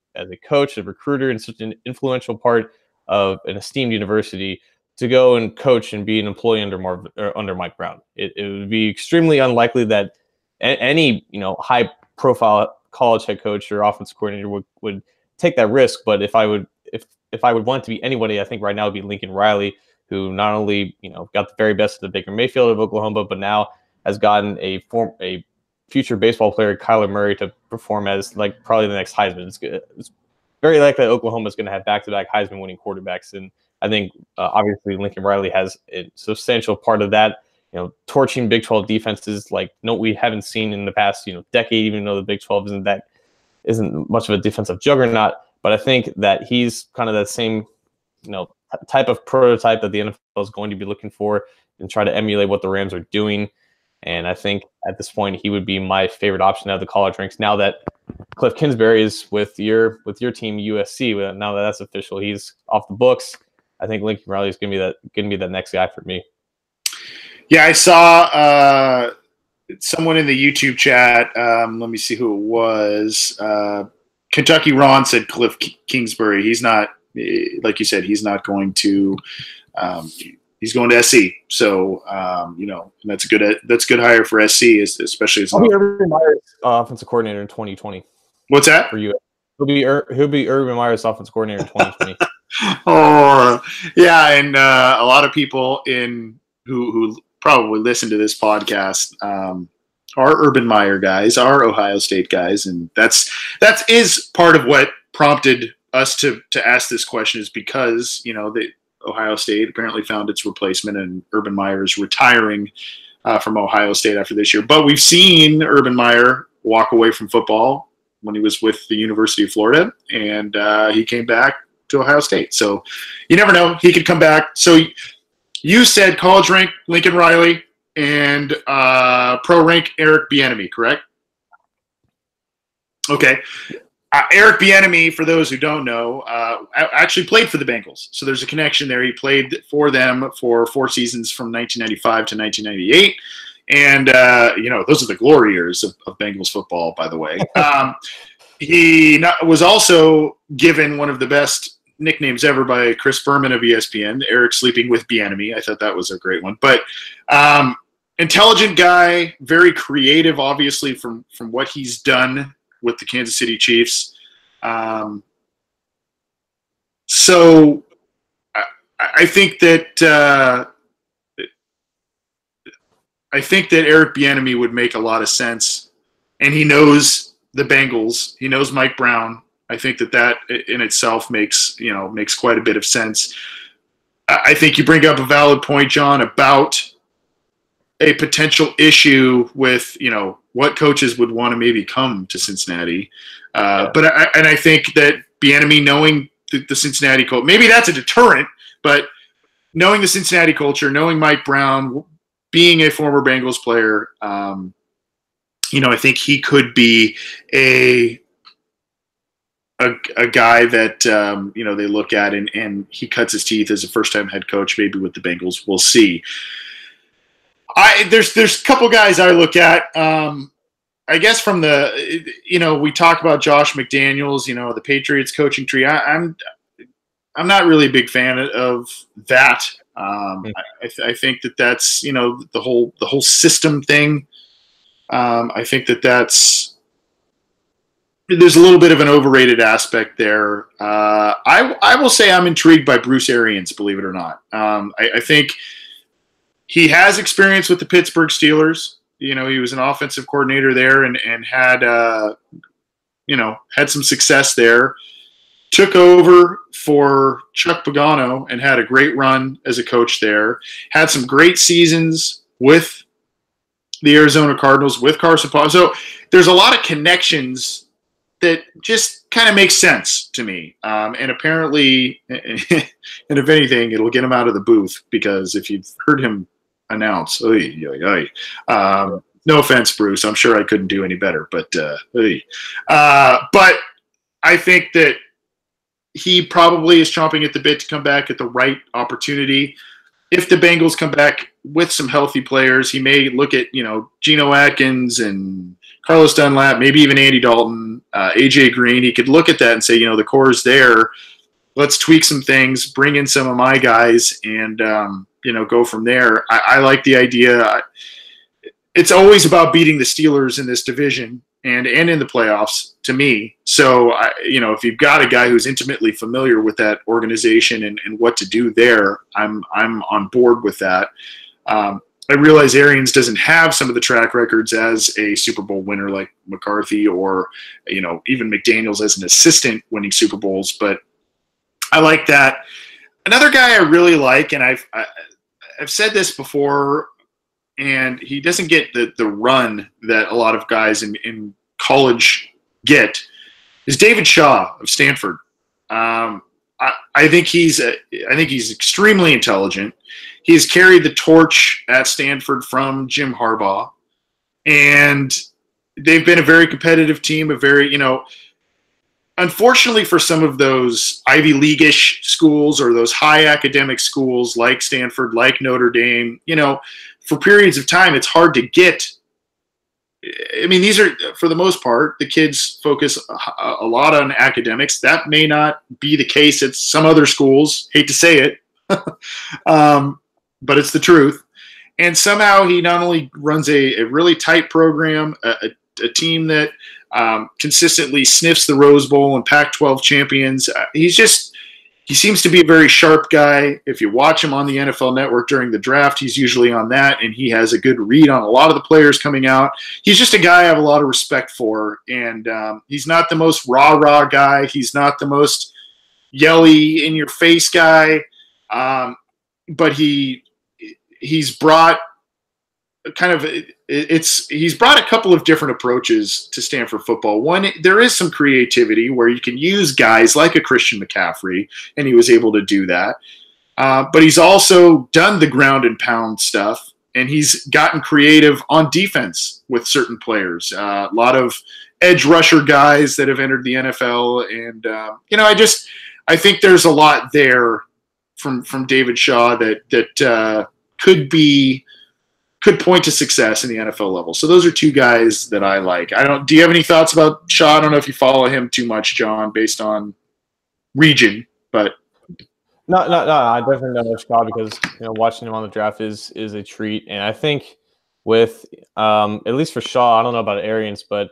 coach, a recruiter, and such an influential part of an esteemed university to go and coach and be an employee under Mike Brown? It would be extremely unlikely that any high profile college head coach or offense coordinator would take that risk. But if I would want it to be anybody, I think right now it would be Lincoln Riley, who not only got the very best of the Baker Mayfield of Oklahoma, but now has gotten a future baseball player, Kyler Murray, to perform as like probably the next Heisman. It's very likely that Oklahoma is going to have back-to-back Heisman-winning quarterbacks, and I think obviously Lincoln Riley has a substantial part of that. Torching Big 12 defenses like we haven't seen in the past decade, even though the Big 12 isn't much of a defensive juggernaut. But I think that he's kind of that same type of prototype that the NFL is going to be looking for and try to emulate what the Rams are doing. And I think at this point he would be my favorite option out of the college ranks. Now that Cliff Kingsbury is with your team USC, now that that's official, he's off the books. I think Lincoln Riley is going to be that next guy for me. Yeah, I saw someone in the YouTube chat. Let me see who it was. Kentucky Ron said Cliff Kingsbury. He's not, like you said, he's not going to. He's going to SC. So and that's a good hire for SC, especially as Urban Meyer's offensive coordinator in 2020. What's that for you? He'll be Urban Meyer's offensive coordinator in 2020. Oh yeah, and a lot of people who probably listen to this podcast are Urban Meyer guys, are Ohio State guys, and that is part of what prompted us to ask this question, is because the Ohio State apparently found its replacement, and Urban Meyer is retiring from Ohio State after this year. But we've seen Urban Meyer walk away from football when he was with the University of Florida, and he came back to Ohio State. So you never know, he could come back. So you said college rank Lincoln Riley and pro rank Eric Bieniemy, correct? Okay. Eric Bieniemy, for those who don't know, actually played for the Bengals. So there's a connection there. He played for them for 4 seasons from 1995 to 1998. And, those are the glory years of Bengals football, by the way. He was also given one of the best nicknames ever by Chris Berman of ESPN, Eric Sleeping with Bieniemy. I thought that was a great one. But intelligent guy, very creative, obviously, from what he's done with the Kansas City Chiefs. So I think that Eric Bieniemy would make a lot of sense, and he knows the Bengals. He knows Mike Brown. I think that in itself makes quite a bit of sense. I think you bring up a valid point, John, about a potential issue with what coaches would want to maybe come to Cincinnati. But I think that Bieniemy, knowing the Cincinnati culture, maybe that's a deterrent, but knowing the Cincinnati culture, knowing Mike Brown, being a former Bengals player, I think he could be a guy that they look at and he cuts his teeth as a first-time head coach, maybe with the Bengals. We'll see. There's a couple guys I look at. I guess from we talk about Josh McDaniels, the Patriots coaching tree. I'm not really a big fan of that. I think that's the whole system thing. I think there's a little bit of an overrated aspect there. I will say I'm intrigued by Bruce Arians, believe it or not. I think he has experience with the Pittsburgh Steelers. He was an offensive coordinator there and had some success there. Took over for Chuck Pagano and had a great run as a coach there. Had some great seasons with the Arizona Cardinals, with Carson Palmer. So there's a lot of connections that just kind of makes sense to me. And apparently, and if anything, it'll get him out of the booth, because if you've heard him announce, no offense, Bruce, I'm sure I couldn't do any better, but I think that he probably is chomping at the bit to come back at the right opportunity. If the Bengals come back with some healthy players, he may look at, Geno Atkins and Carlos Dunlap, maybe even Andy Dalton, AJ Green. He could look at that and say, the core is there. Let's tweak some things, bring in some of my guys, and, go from there. I like the idea. It's always about beating the Steelers in this division. and in the playoffs to me. So, if you've got a guy who's intimately familiar with that organization and what to do there, I'm on board with that. I realize Arians doesn't have some of the track records as a Super Bowl winner like McCarthy or, even McDaniels as an assistant winning Super Bowls, but I like that. Another guy I really like, and I've said this before, and he doesn't get the run that a lot of guys in college get, is David Shaw of Stanford. I think he's extremely intelligent. He has carried the torch at Stanford from Jim Harbaugh, and they've been a very competitive team, unfortunately for some of those Ivy League-ish schools or those high academic schools like Stanford, like Notre Dame, for periods of time, it's hard to get. I mean, these are, for the most part, the kids focus a lot on academics. That may not be the case at some other schools. Hate to say it, but it's the truth. And somehow he not only runs a really tight program, a team that consistently sniffs the Rose Bowl and Pac-12 champions. He seems to be a very sharp guy. If you watch him on the NFL Network during the draft, he's usually on that, and he has a good read on a lot of the players coming out. He's just a guy I have a lot of respect for, and he's not the most rah-rah guy. He's not the most yelly, in-your-face guy, but he's brought he's brought a couple of different approaches to Stanford football. One, there is some creativity where you can use guys like a Christian McCaffrey, and he was able to do that. But he's also done the ground and pound stuff, and he's gotten creative on defense with certain players. A lot of edge rusher guys that have entered the NFL, and I think there's a lot there from David Shaw that could point to success in the NFL level. So those are two guys that I like. Do you have any thoughts about Shaw? I don't know if you follow him too much, John, based on region, but no. I definitely know Shaw because watching him on the draft is a treat, and I think with at least for Shaw, I don't know about Arians, but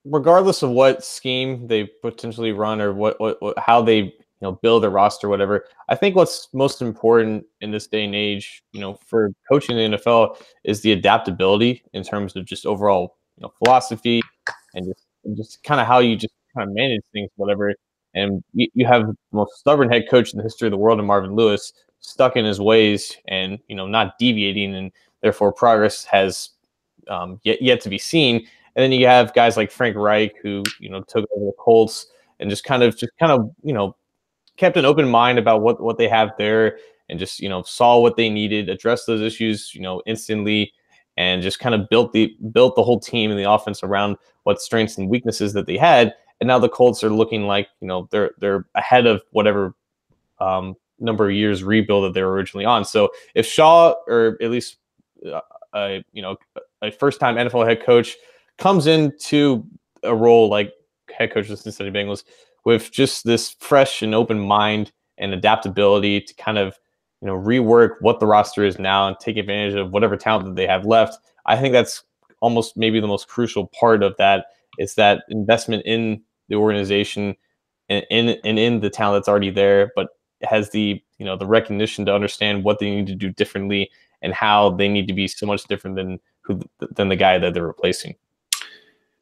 regardless of what scheme they potentially run or what how they build a roster, whatever. I think what's most important in this day and age, for coaching the NFL is the adaptability in terms of just overall, philosophy and just kind of how you just kind of manage things, whatever. And you have the most stubborn head coach in the history of the world in Marvin Lewis, stuck in his ways and, not deviating, and therefore progress has yet to be seen. And then you have guys like Frank Reich who, took over the Colts and just kind of kept an open mind about what they have there and just, saw what they needed, addressed those issues, instantly, and just kind of built the whole team and the offense around what strengths and weaknesses that they had. And now the Colts are looking like, they're ahead of whatever number of years rebuild that they were originally on. So if Shaw, or at least a first-time NFL head coach, comes into a role like head coach of the Cincinnati Bengals with just this fresh and open mind and adaptability to kind of, rework what the roster is now and take advantage of whatever talent that they have left, I think that's almost maybe the most crucial part of that. It's that investment in the organization and in the talent that's already there, but has the, the recognition to understand what they need to do differently and how they need to be so much different than the guy that they're replacing.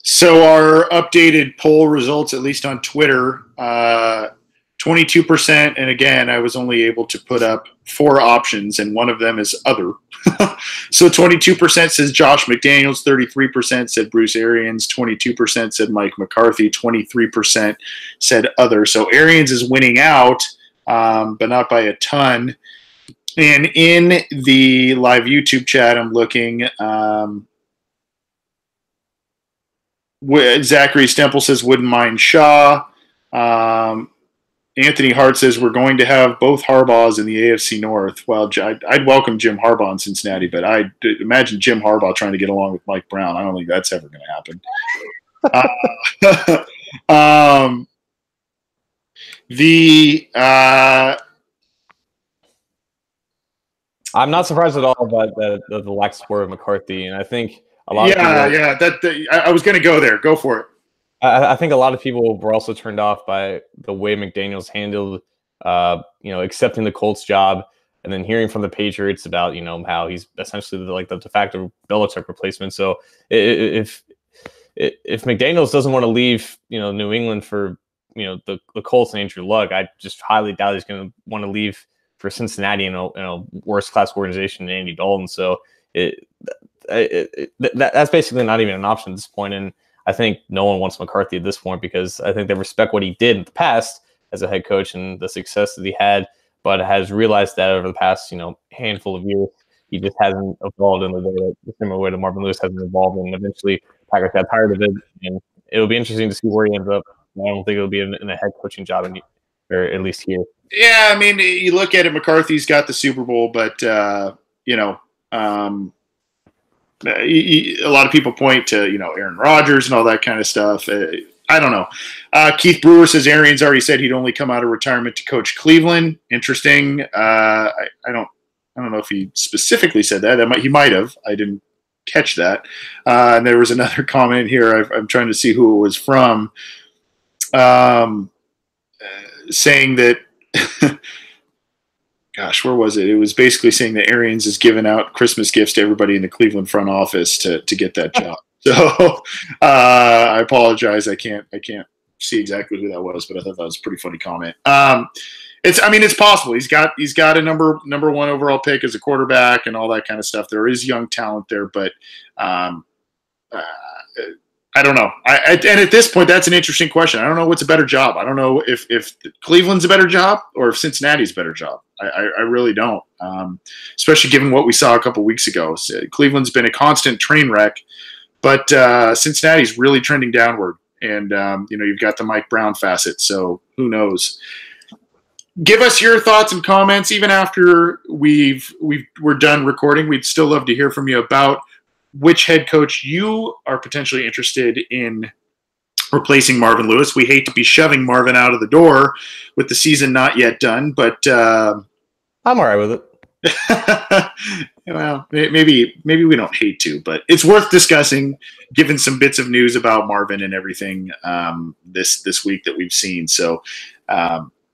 So our updated poll results, at least on Twitter, 22%. And again, I was only able to put up 4 options, and one of them is other. So 22% says Josh McDaniels, 33% said Bruce Arians, 22% said Mike McCarthy, 23% said other. So Arians is winning out, but not by a ton. And in the live YouTube chat, I'm looking. Zachary Stemple says wouldn't mind Shaw. Anthony Hart says we're going to have both Harbaughs in the AFC North. Well, I'd welcome Jim Harbaugh in Cincinnati, but I'd imagine Jim Harbaugh trying to get along with Mike Brown. I don't think that's ever going to happen. I'm not surprised at all about the lack of support of McCarthy, and I think A lot of people. I was going to go there. Go for it. I think a lot of people were also turned off by the way McDaniels handled, accepting the Colts job, and then hearing from the Patriots about, how he's essentially the de facto Belichick replacement. So if McDaniels doesn't want to leave, New England for, the Colts and Andrew Luck, I just highly doubt he's going to want to leave for Cincinnati in a worse class organization than Andy Dalton. So that's basically not even an option at this point. And I think no one wants McCarthy at this point because I think they respect what he did in the past as a head coach and the success that he had, but has realized that over the past, handful of years, he just hasn't evolved in the similar way that Marvin Lewis hasn't evolved. And eventually Packers got tired of it. And it'll be interesting to see where he ends up. I don't think it'll be in a head coaching job, or at least here. Yeah, I mean, you look at it, McCarthy's got the Super Bowl, but, a lot of people point to, Aaron Rodgers and all that kind of stuff. I don't know. Keith Brewer says Arians already said he'd only come out of retirement to coach Cleveland. Interesting. I don't know if he specifically said that. He might have. I didn't catch that. And there was another comment here. I'm trying to see who it was from, saying that. Gosh, where was it? It was basically saying that Arians is giving out Christmas gifts to everybody in the Cleveland front office to get that job. So I apologize. I can't see exactly who that was, but I thought that was a pretty funny comment. It's possible. He's got a number one overall pick as a quarterback and all that kind of stuff. There is young talent there, but I don't know. And at this point, that's an interesting question. I don't know what's a better job. I don't know if Cleveland's a better job or if Cincinnati's a better job. I really don't, especially given what we saw a couple weeks ago. So Cleveland's been a constant train wreck, but Cincinnati's really trending downward. And, you've got the Mike Brown facet, so who knows? Give us your thoughts and comments. Even after we're done recording, we'd still love to hear from you about which head coach you are potentially interested in replacing Marvin Lewis. We hate to be shoving Marvin out of the door with the season not yet done, but I'm all right with it. Well, maybe we don't hate to, but it's worth discussing given some bits of news about Marvin and everything this week that we've seen. So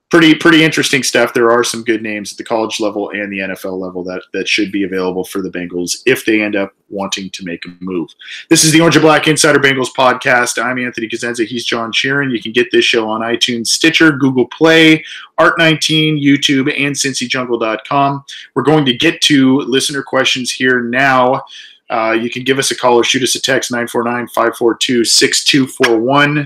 pretty interesting stuff. There are some good names at the college level and the NFL level that should be available for the Bengals if they end up wanting to make a move. This is the Orange and Black Insider Bengals podcast. I'm Anthony Cosenza. He's John Sheeran. You can get this show on iTunes, Stitcher, Google Play, Art19, YouTube, and CincyJungle.com. We're going to get to listener questions here now. You can give us a call or shoot us a text, 949-542-6241,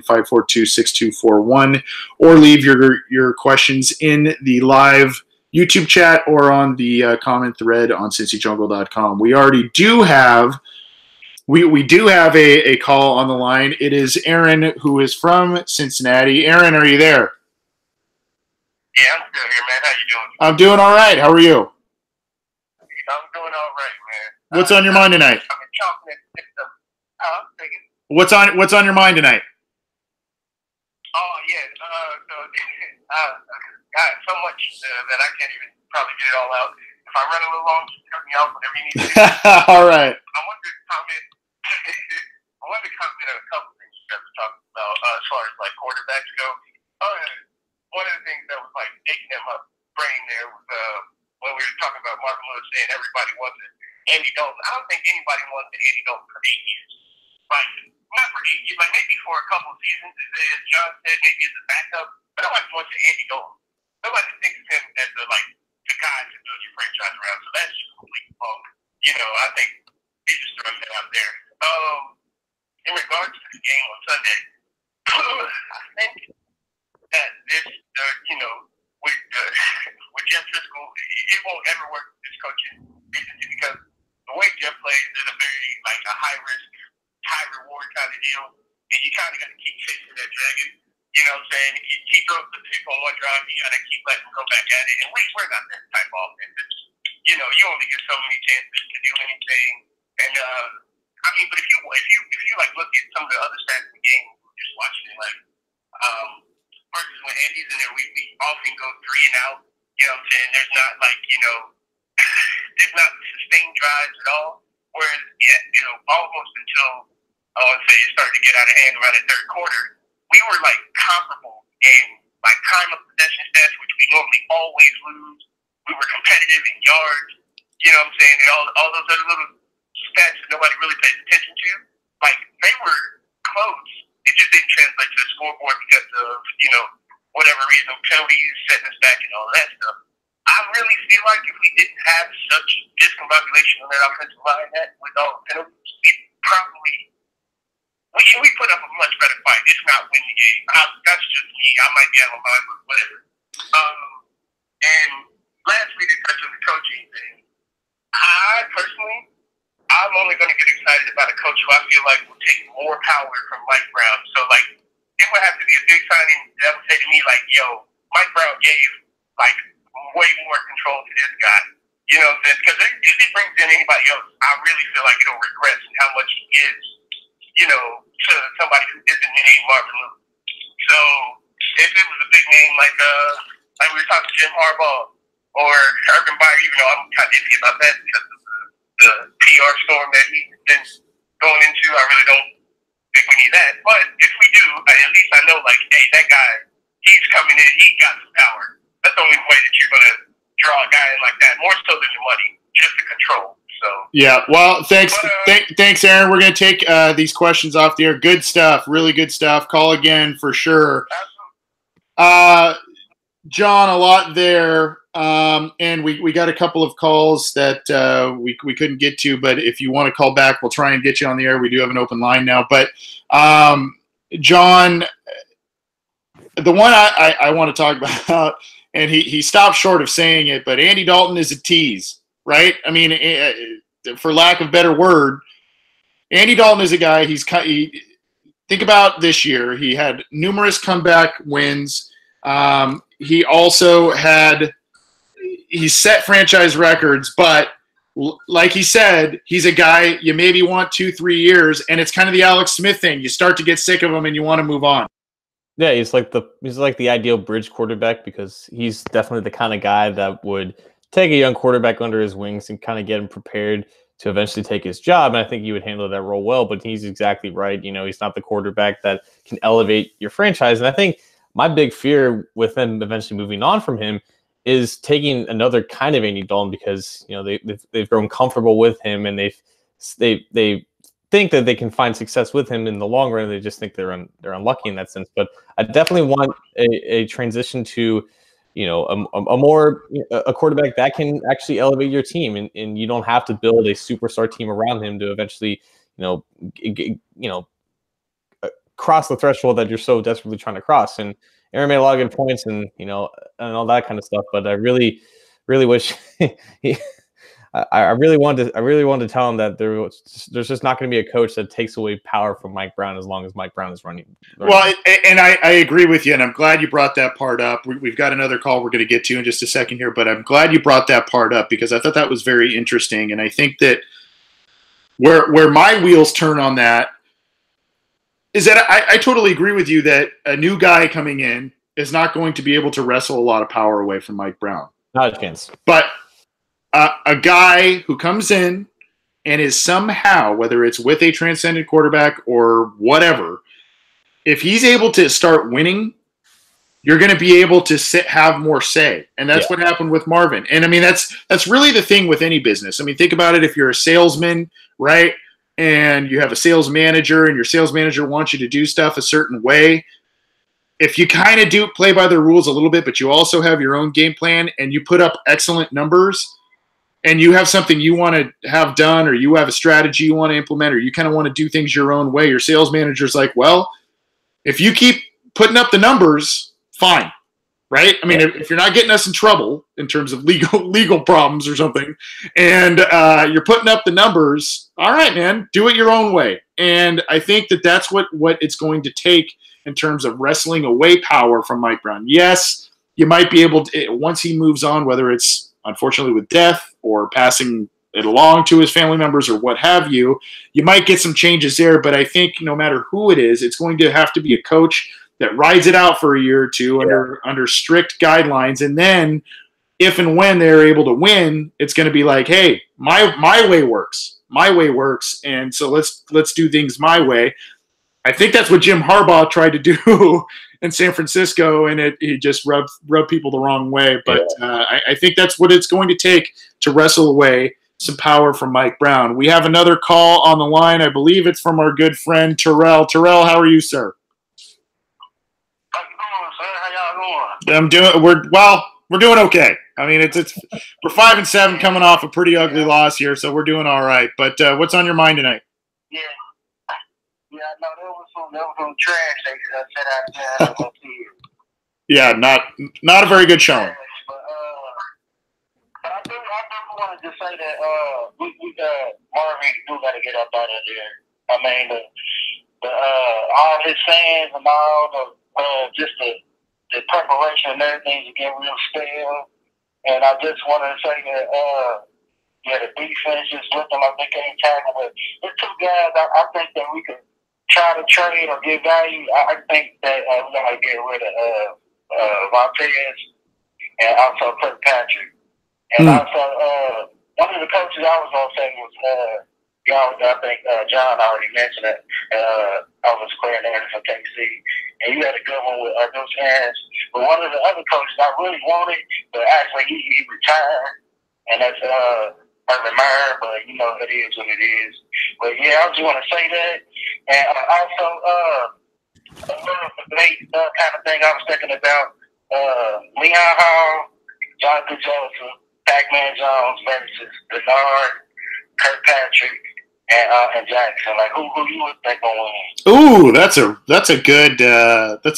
949-542-6241, or leave your questions in the live YouTube chat or on the comment thread on CincyJungle.com. We already do have a call on the line. It is Aaron, who is from Cincinnati. Aaron, are you there? Yeah, I'm still here, man. How you doing? I'm doing all right. How are you? I'm doing all right, man. What's on your mind tonight? I'm in chocolate system. What's on your mind tonight? Oh, yeah. I have so much that I can't even probably get it all out. If I run a little long, just cut me off whenever you need to. All right. I wanted to comment on a couple things you guys were talking about as far as like quarterbacks go. One of the things that was like taking in my brain there was when we were talking about Marvin Lewis saying everybody wanted Andy Dalton. I don't think anybody wanted Andy Dalton for 8 years. Like, not for 8 years, like maybe for a couple of seasons, as John said, maybe as a backup. But nobody wants Andy Dalton. Nobody thinks of him as the guy to build your franchise around. So that's just complete bunk. I think he just threw that out there. In regards to the game on Sunday, I think that this, with Jeff Driscoll, it won't ever work with this coaching agency because the way Jeff plays is a very a high risk, high reward kind of deal, and you kind of got to keep chasing that dragon. You know what I'm saying? If he throws the pick on one drive, you got to keep letting him go back at it. And we're not that type of offense. You only get so many chances to do anything. And but if you look at some of the other stats in the game, just watching it versus when Andy's in there, we often go 3 and out. You know what I'm saying? There's not there's not sustained drives at all. Whereas, yeah, almost until I would say it started to get out of hand around the third quarter, we were like comparable in like time of possession stats, which we normally always lose. We were competitive in yards, you know what I'm saying, and all those other little stats that nobody really pays attention to. Like, they were close. It just didn't translate to the scoreboard because of, whatever reason, penalties, setting us back and all that stuff. I really feel like if we didn't have such discombobulation on that offensive line with all the penalties, we put up a much better fight. It's not win the game. That's just me. I might be out of my mind, but whatever. And lastly, to touch on the coaching thing, I'm only going to get excited about a coach who I feel like will take more power from Mike Brown. So, like, it would have to be a big signing that would say to me, like, yo, Mike Brown gave, like, way more control to this guy. You know what I'm saying? Because if he brings in anybody else, I really feel like it'll regress in how much he gives, to somebody who isn't named Marvin Lewis. So, if it was a big name like we were talking to Jim Harbaugh or Urban Meyer, even though I'm kind of iffy about that because of the PR storm that he's been going into, I really don't think we need that. But if we do, at least I know, like, hey, that guy, he's coming in, he got some power. That's the only way that you're going to draw a guy in like that, more so than the money, just the control. So yeah, well, thanks, Aaron. We're going to take these questions off the air. Good stuff, really good stuff. Call again for sure. John, a lot there, and we got a couple of calls that we couldn't get to, but if you want to call back, we'll try and get you on the air. We do have an open line now, but John, the one I want to talk about, and he stopped short of saying it, but Andy Dalton is a tease, right? I mean, for lack of a better word, Andy Dalton is a guy, think about this year. He had numerous comeback wins. He also he set franchise records, but like he said, he's a guy you maybe want 2-3 years, and it's kind of the Alex Smith thing. You start to get sick of him and you want to move on. Yeah, he's like the ideal bridge quarterback because he's definitely the kind of guy that would take a young quarterback under his wings and kind of get him prepared to eventually take his job. And I think he would handle that role well, but he's exactly right. He's not the quarterback that can elevate your franchise. And I think my big fear with them eventually moving on from him is taking another kind of Andy Dalton because, they've grown comfortable with him and they think that they can find success with him in the long run. They just think they're unlucky in that sense. But I definitely want a transition to, a quarterback that can actually elevate your team, and you don't have to build a superstar team around him to eventually, cross the threshold that you're so desperately trying to cross. And Aaron made a lot of good points, and all that kind of stuff. But I really, really wish I really wanted to tell him that there's just not going to be a coach that takes away power from Mike Brown as long as Mike Brown is running. Well, and I agree with you, and I'm glad you brought that part up. We've got another call we're going to get to in just a second here, but I'm glad you brought that part up because I thought that was very interesting, and I think that where my wheels turn on that is that I totally agree with you that a new guy coming in is not going to be able to wrestle a lot of power away from Mike Brown. Not a chance. But a guy who comes in and is somehow, whether it's with a transcendent quarterback or whatever, if he's able to start winning, you're going to be able to have more say. And that's what happened with Marvin. And I mean, that's really the thing with any business. I mean, think about it. If you're a salesman, right, and you have a sales manager and your sales manager wants you to do stuff a certain way, if you kind of do play by the rules a little bit, but you also have your own game plan and you put up excellent numbers, and you have something you want to have done, or you have a strategy you want to implement, or you kind of want to do things your own way, your sales manager's like, well, if you keep putting up the numbers, fine, right? I mean, if you're not getting us in trouble in terms of legal problems or something, and you're putting up the numbers, all right, man, do it your own way. And I think that that's what it's going to take in terms of wrestling away power from Mike Brown. Yes, you might be able to, once he moves on, whether it's unfortunately with death or passing it along to his family members or what have you, you might get some changes there. But I think no matter who it is, it's going to have to be a coach that rides it out for a year or two under strict guidelines. And then if and when they're able to win, it's going to be like, hey, my way works. My way works. And so let's do things my way. I think that's what Jim Harbaugh tried to do in San Francisco, and he just rubbed people the wrong way. But I think that's what it's going to take to wrestle away some power from Mike Brown. We have another call on the line. I believe it's from our good friend Terrell. Terrell, how are you, sir? How you doing, sir? How y'all doing? We're doing okay. I mean, it's we're 5-7 coming off a pretty ugly loss here, so we're doing all right. But what's on your mind tonight? Yeah. Yeah, no, there was some trash they set out there to see it. Yeah, not a very good showing. But I do want to just say that Marvin do got to get up out of there. I mean, all his fans and all just the preparation and everything is getting real stale. And I just wanted to say that the defense is looking like they can't tackle. But there's two guys I think that we could try to trade or give value. I think that we're going to get rid of Montez and also Kirkpatrick. And also, one of the coaches I was going to say was, I think John already mentioned it, Elvis Clarinette from KC. And you had a good one with Bruce Arians. But one of the other coaches I really wanted, but actually he retired, and that's Urban Meyer, but you know, it is what it is. But yeah, I just want to say that. And also, another debate kind of thing I was thinking about, Leon Hall, Jonathan Joseph, Pac-Man Jones versus Bernard, Kirkpatrick, and Jackson. Like, who you would think will win? Ooh, that's a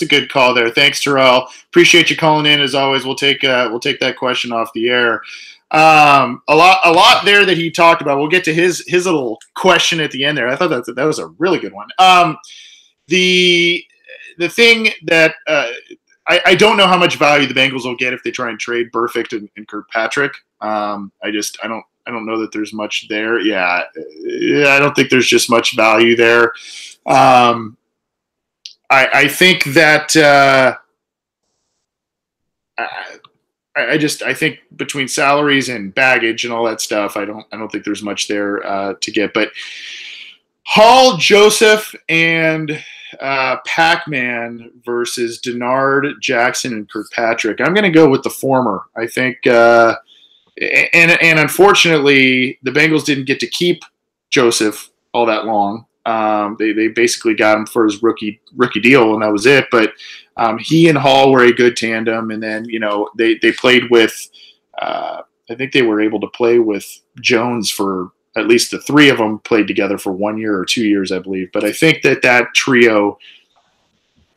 good call there. Thanks, Terrell. Appreciate you calling in as always. We'll take that question off the air. A lot there that he talked about. We'll get to his little question at the end there. I thought that was a really good one. The thing that I don't know how much value the Bengals will get if they try and trade Burfict and Kirkpatrick. I don't know that there's much there. Yeah, I don't think there's just much value there. I think that I think between salaries and baggage and all that stuff, I don't think there's much there to get. But Hall, Joseph, and Pac-Man versus Denard, Jackson, and Kirkpatrick. I'm going to go with the former. I think, and unfortunately, the Bengals didn't get to keep Joseph all that long. They basically got him for his rookie deal, and that was it. But he and Hall were a good tandem, and then they played with. I think they were able to play with Jones for at least the three of them played together for 1 year or 2 years, I believe. But I think that trio,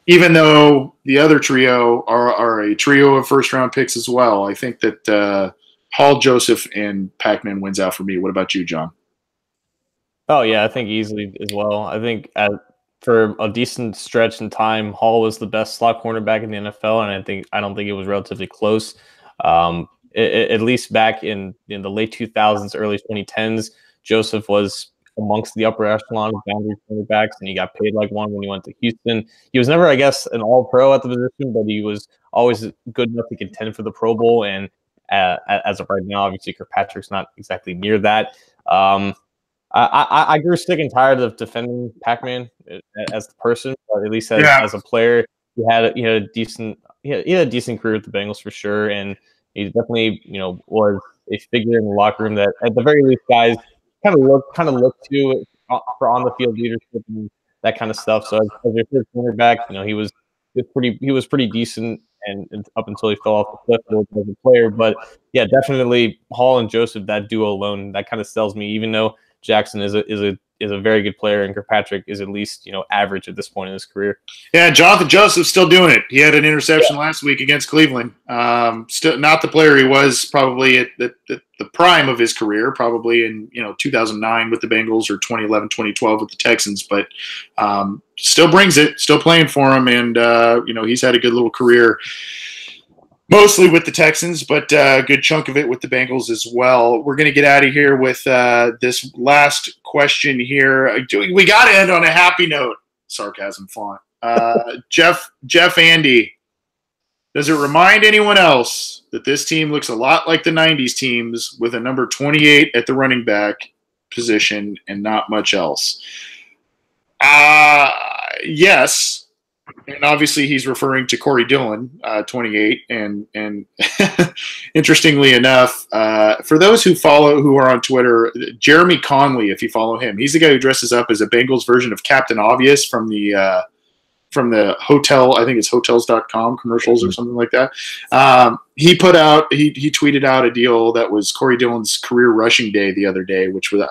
even though the other trio are a trio of first-round picks as well, I think that Hall, Joseph, and Pac-Man wins out for me. What about you, John? Oh, yeah, I think easily as well. I think for a decent stretch in time, Hall was the best slot cornerback in the NFL, and I don't think it was relatively close. At least back in the late 2000s, early 2010s, Joseph was amongst the upper echelon of boundary cornerbacks, and he got paid like one when he went to Houston. He was never, I guess, an all-pro at the position, but he was always good enough to contend for the Pro Bowl. And as of right now, obviously, Kirkpatrick's not exactly near that. I grew sick and tired of defending Pac-Man as a person, or at least as a player. He had a decent career with the Bengals for sure, and he definitely was a figure in the locker room that at the very least guys kind of look to for on the field leadership and that kind of stuff. So as your third cornerback, he was pretty decent and up until he fell off the cliff as a player. But yeah, definitely Hall and Joseph, that duo alone, that kind of sells me. Even though Jackson is a very good player, and Kirkpatrick is at least average at this point in his career. Yeah, Jonathan Joseph's still doing it. He had an interception last week against Cleveland. Still not the player he was probably at the prime of his career, probably in 2009 with the Bengals or 2011, 2012 with the Texans, but still brings it, still playing for him, and he's had a good little career. Mostly with the Texans, but a good chunk of it with the Bengals as well. We're going to get out of here with this last question here. We got to end on a happy note. Sarcasm font. Jeff Andy, Does it remind anyone else that this team looks a lot like the 90s teams with a number 28 at the running back position and not much else? Yes. And obviously he's referring to Corey Dillon, 28. And interestingly enough, for those who are on Twitter, Jeremy Conley, if you follow him, he's the guy who dresses up as a Bengals version of Captain Obvious from the hotel, I think it's hotels.com commercials or something like that. He tweeted out a deal that was Corey Dillon's career rushing day the other day, which was,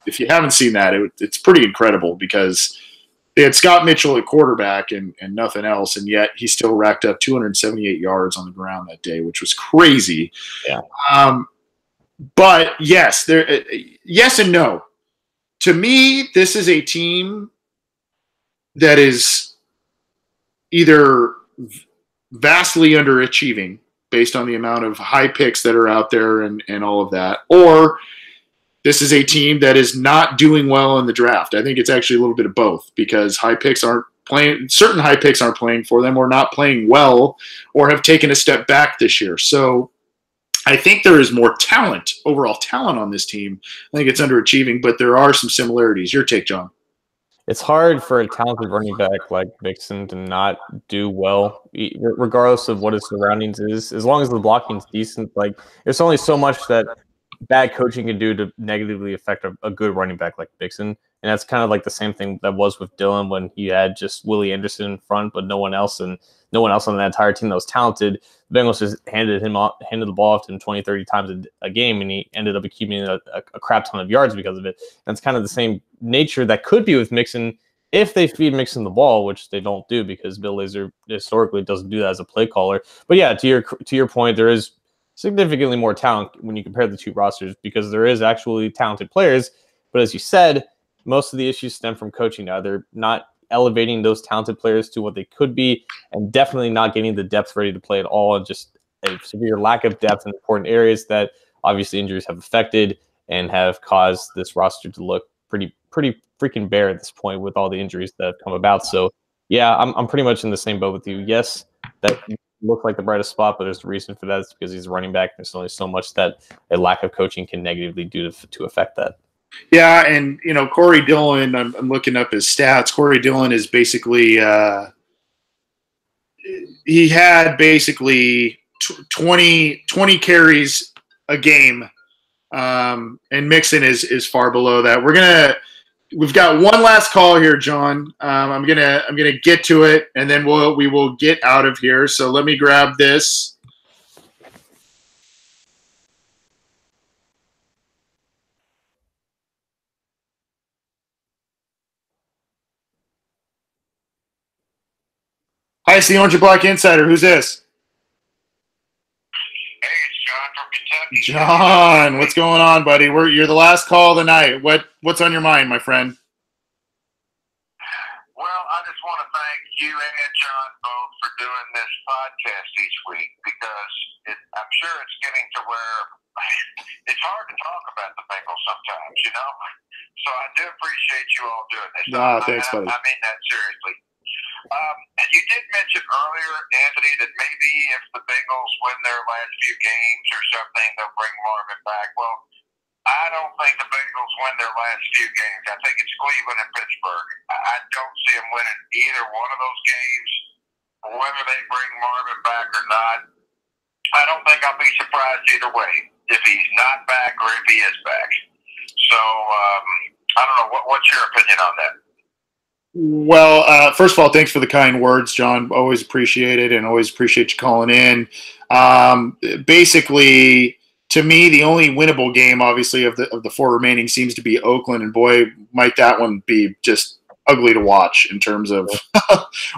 if you haven't seen that, it's pretty incredible because they had Scott Mitchell at quarterback and nothing else, and yet he still racked up 278 yards on the ground that day, which was crazy. Yeah. But yes, yes and no. To me, this is a team that is either vastly underachieving based on the amount of high picks that are out there and all of that, or this is a team that is not doing well in the draft. I think it's actually a little bit of both because certain high picks aren't playing for them or not playing well or have taken a step back this year. So I think there is more talent, overall talent on this team. I think it's underachieving, but there are some similarities. Your take, John. It's hard for a talented running back like Mixon to not do well, regardless of what his surroundings is. As long as the blocking's decent, like there's only so much that bad coaching can do to negatively affect a good running back like Mixon. And that's kind of like the same thing that was with Dillon when he had just Willie Anderson in front, but no one else on that entire team that was talented. The Bengals just handed the ball off to him 20, 30 times a game, and he ended up accumulating a crap ton of yards because of it. And it's kind of the same nature that could be with Mixon if they feed Mixon the ball, which they don't do because Bill Lazor historically doesn't do that as a play caller. But yeah, to your point, there is significantly more talent when you compare the two rosters because there is actually talented players. But as you said, most of the issues stem from coaching, either not elevating those talented players to what they could be and definitely not getting the depth ready to play at all, and just a severe lack of depth in important areas that obviously injuries have affected and have caused this roster to look pretty freaking bare at this point with all the injuries that have come about. So yeah, I'm pretty much in the same boat with you. Yes, that look like the brightest spot, but there's a reason for that. It's because he's a running back. There's only so much that a lack of coaching can negatively do to affect that. Yeah, and Corey Dillon, I'm looking up his stats. Corey Dillon is basically he had basically 20 carries a game, and Mixon is far below that. We've got one last call here, John. I'm gonna get to it, and then we will get out of here. So let me grab this. Hi, it's the Orange and Black Insider. Who's this? Hey, it's John from Kentucky. John, what's going on, buddy? You're the last call of the night. What's on your mind, my friend? Well, I just want to thank you and John both for doing this podcast each week because I'm sure it's getting to where it's hard to talk about the Bengals sometimes, So I do appreciate you all doing this. Thanks, buddy. I mean that seriously. And you did mention earlier, Anthony, that maybe if the Bengals win their last few games or something, they'll bring Marvin back. Well, I don't think the Bengals win their last few games. I think it's Cleveland and Pittsburgh. I don't see them winning either one of those games, whether they bring Marvin back or not. I don't think I'll be surprised either way if he's not back or if he is back. So, I don't know. What's your opinion on that? Well, first of all, thanks for the kind words, John. Always appreciate it, and always appreciate you calling in. Basically, to me, the only winnable game, obviously, of the four remaining seems to be Oakland, and boy, might that one be just ugly to watch in terms of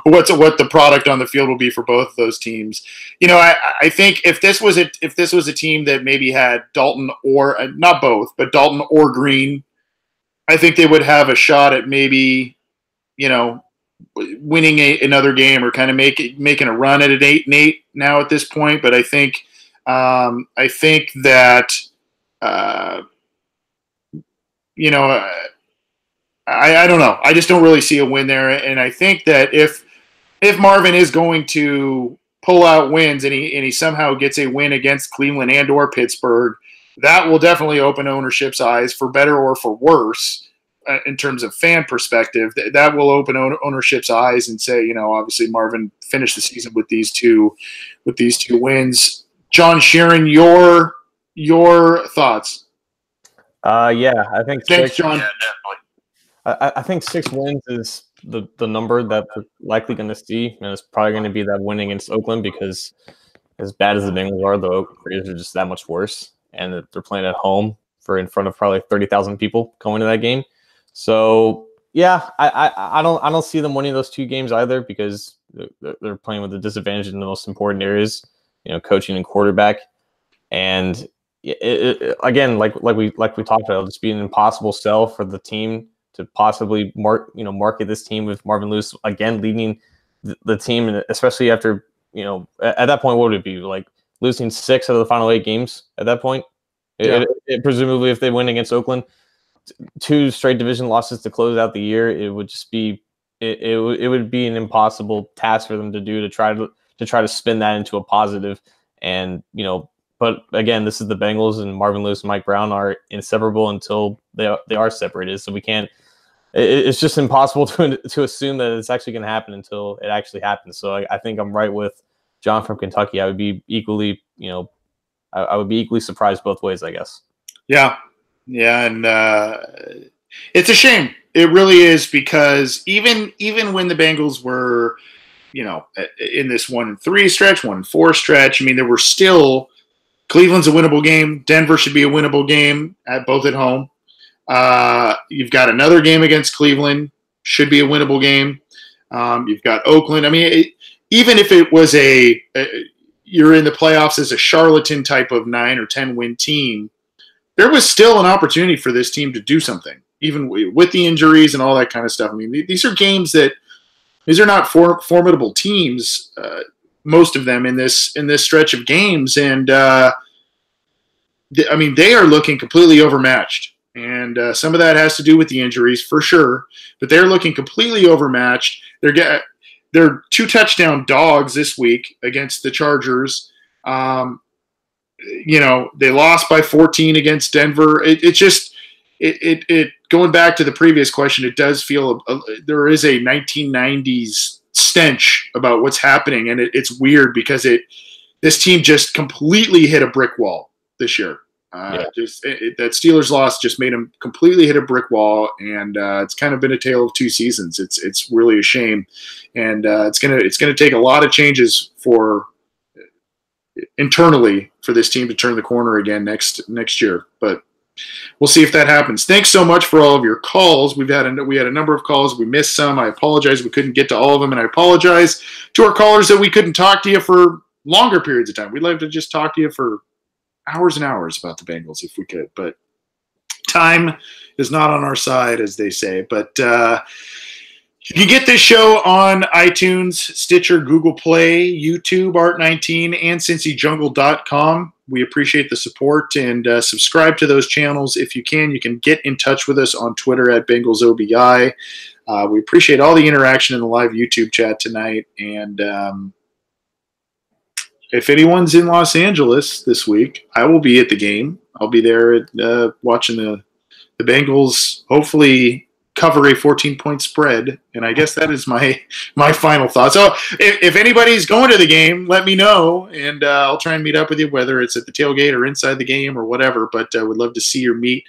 what the product on the field will be for both of those teams. I think if this was a team that maybe had Dalton or not both, but Dalton or Green, I think they would have a shot at maybe winning another game or kind of making a run at an 8-8 now at this point. But I think that I don't know. I just don't really see a win there. And I think that if Marvin is going to pull-out wins and he somehow gets a win against Cleveland and or Pittsburgh, that will definitely open ownership's eyes, for better or for worse, in terms of fan perspective. That will open ownership's eyes and say, obviously Marvin finished the season with these two wins. John Sheeran, your thoughts? Yeah, I think Thanks, John. Yeah, definitely. I think 6 wins is the number that we're likely going to see, and it's probably going to be that win against Oakland, because as bad as the Bengals are, the Oakland Raiders are just that much worse, and they're playing at home in front of probably 30,000 people going to that game. So yeah, I don't see them winning those 2 games either, because they're playing with a disadvantage in the most important areas, coaching and quarterback, and again, like we talked about, it'll just be an impossible sell for the team to possibly market this team with Marvin Lewis again leading the team, and especially after at that point, what would it be like, losing 6 out of the final 8 games at that point? Yeah. Presumably, if they win against Oakland, 2 straight division losses to close out the year, it would just be it would be an impossible task for them to do, to try to spin that into a positive. And but again, this is the Bengals, and Marvin Lewis and Mike Brown are inseparable until they are separated. So we can't. It's just impossible to assume that it's actually going to happen until it actually happens. So I think I'm right with John from Kentucky. I would be equally, I would be equally surprised both ways, I guess. Yeah, and it's a shame. It really is, because even when the Bengals were, in this 1-3 stretch, 1-4 stretch, I mean, there were still, Cleveland's a winnable game. Denver should be a winnable game both at home. You've got another game against Cleveland, should be a winnable game. You've got Oakland. I mean, even if it was you're in the playoffs as a charlatan type of 9 or 10 win team, there was still an opportunity for this team to do something, even with the injuries and all that kind of stuff. I mean, these are games these are not formidable teams, most of them in this stretch of games, and I mean, they are looking completely overmatched. And some of that has to do with the injuries, for sure. But they're looking completely overmatched. They're 2-touchdown dogs this week against the Chargers. They lost by 14 against Denver. It going back to the previous question, it does feel there is a 1990s stench about what's happening, and it's weird because this team just completely hit a brick wall this year. That Steelers loss just made them completely hit a brick wall, and it's kind of been a tale of 2 seasons. It's really a shame, and it's gonna take a lot of changes internally for this team to turn the corner again next year. But we'll see if that happens. Thanks so much for all of your calls. We had a number of calls. We missed some. I apologize. We couldn't get to all of them, and I apologize to our callers that we couldn't talk to you for longer periods of time. We'd love to just talk to you for hours and hours about the Bengals if we could, but time is not on our side, as they say. But you can get this show on iTunes, Stitcher, Google Play, YouTube, Art19, and CincyJungle.com. We appreciate the support, and subscribe to those channels if you can. You can get in touch with us on Twitter at BengalsOBI. We appreciate all the interaction in the live YouTube chat tonight, and if anyone's in Los Angeles this week, I will be at the game. I'll be there watching the Bengals hopefully cover a 14-point spread, and I guess that is my final thought. So if anybody's going to the game, let me know, and I'll try and meet up with you, whether it's at the tailgate or inside the game or whatever. But I would love to see or meet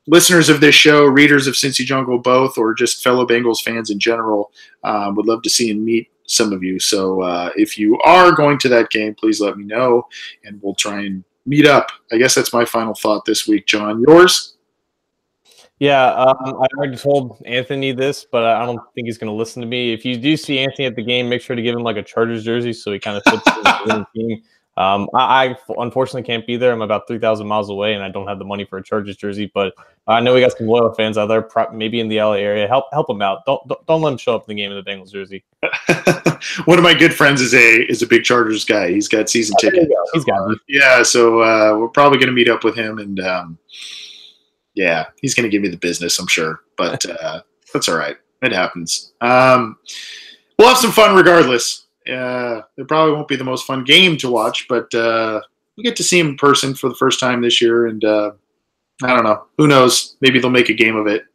listeners of this show, readers of Cincy Jungle both, or just fellow Bengals fans in general. Would love to see and meet some of you. So if you are going to that game, please let me know, and we'll try and meet up. I guess that's my final thought this week. John, yours? Yeah, I already told Anthony this, but I don't think he's going to listen to me. If you do see Anthony at the game, make sure to give him like a Chargers jersey so he kind of fits the team. I unfortunately can't be there. I'm about 3,000 miles away, and I don't have the money for a Chargers jersey. But I know we got some loyal fans out there, maybe in the LA area. Help them out. Don't let them show up in the game in the Bengals jersey. One of my good friends is a big Chargers guy. He's got season tickets. He's got it. Yeah, so we're probably going to meet up with him, and yeah, he's going to give me the business, I'm sure. But that's all right. It happens. We'll have some fun regardless. It probably won't be the most fun game to watch, but we get to see him in person for the first time this year, and I don't know. Who knows? Maybe they'll make a game of it.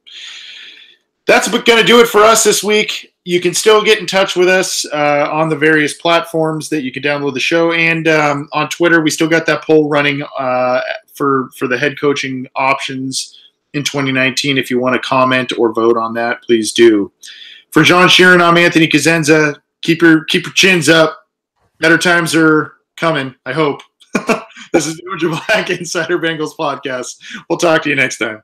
That's going to do it for us this week. You can still get in touch with us on the various platforms that you can download the show, and on Twitter. We still got that poll running for the head coaching options in 2019. If you want to comment or vote on that, please do. For John Sheeran, I'm Anthony Cosenza. Keep your chins up. Better times are coming, I hope. This is the Orange and Black Insider Bengals podcast. We'll talk to you next time.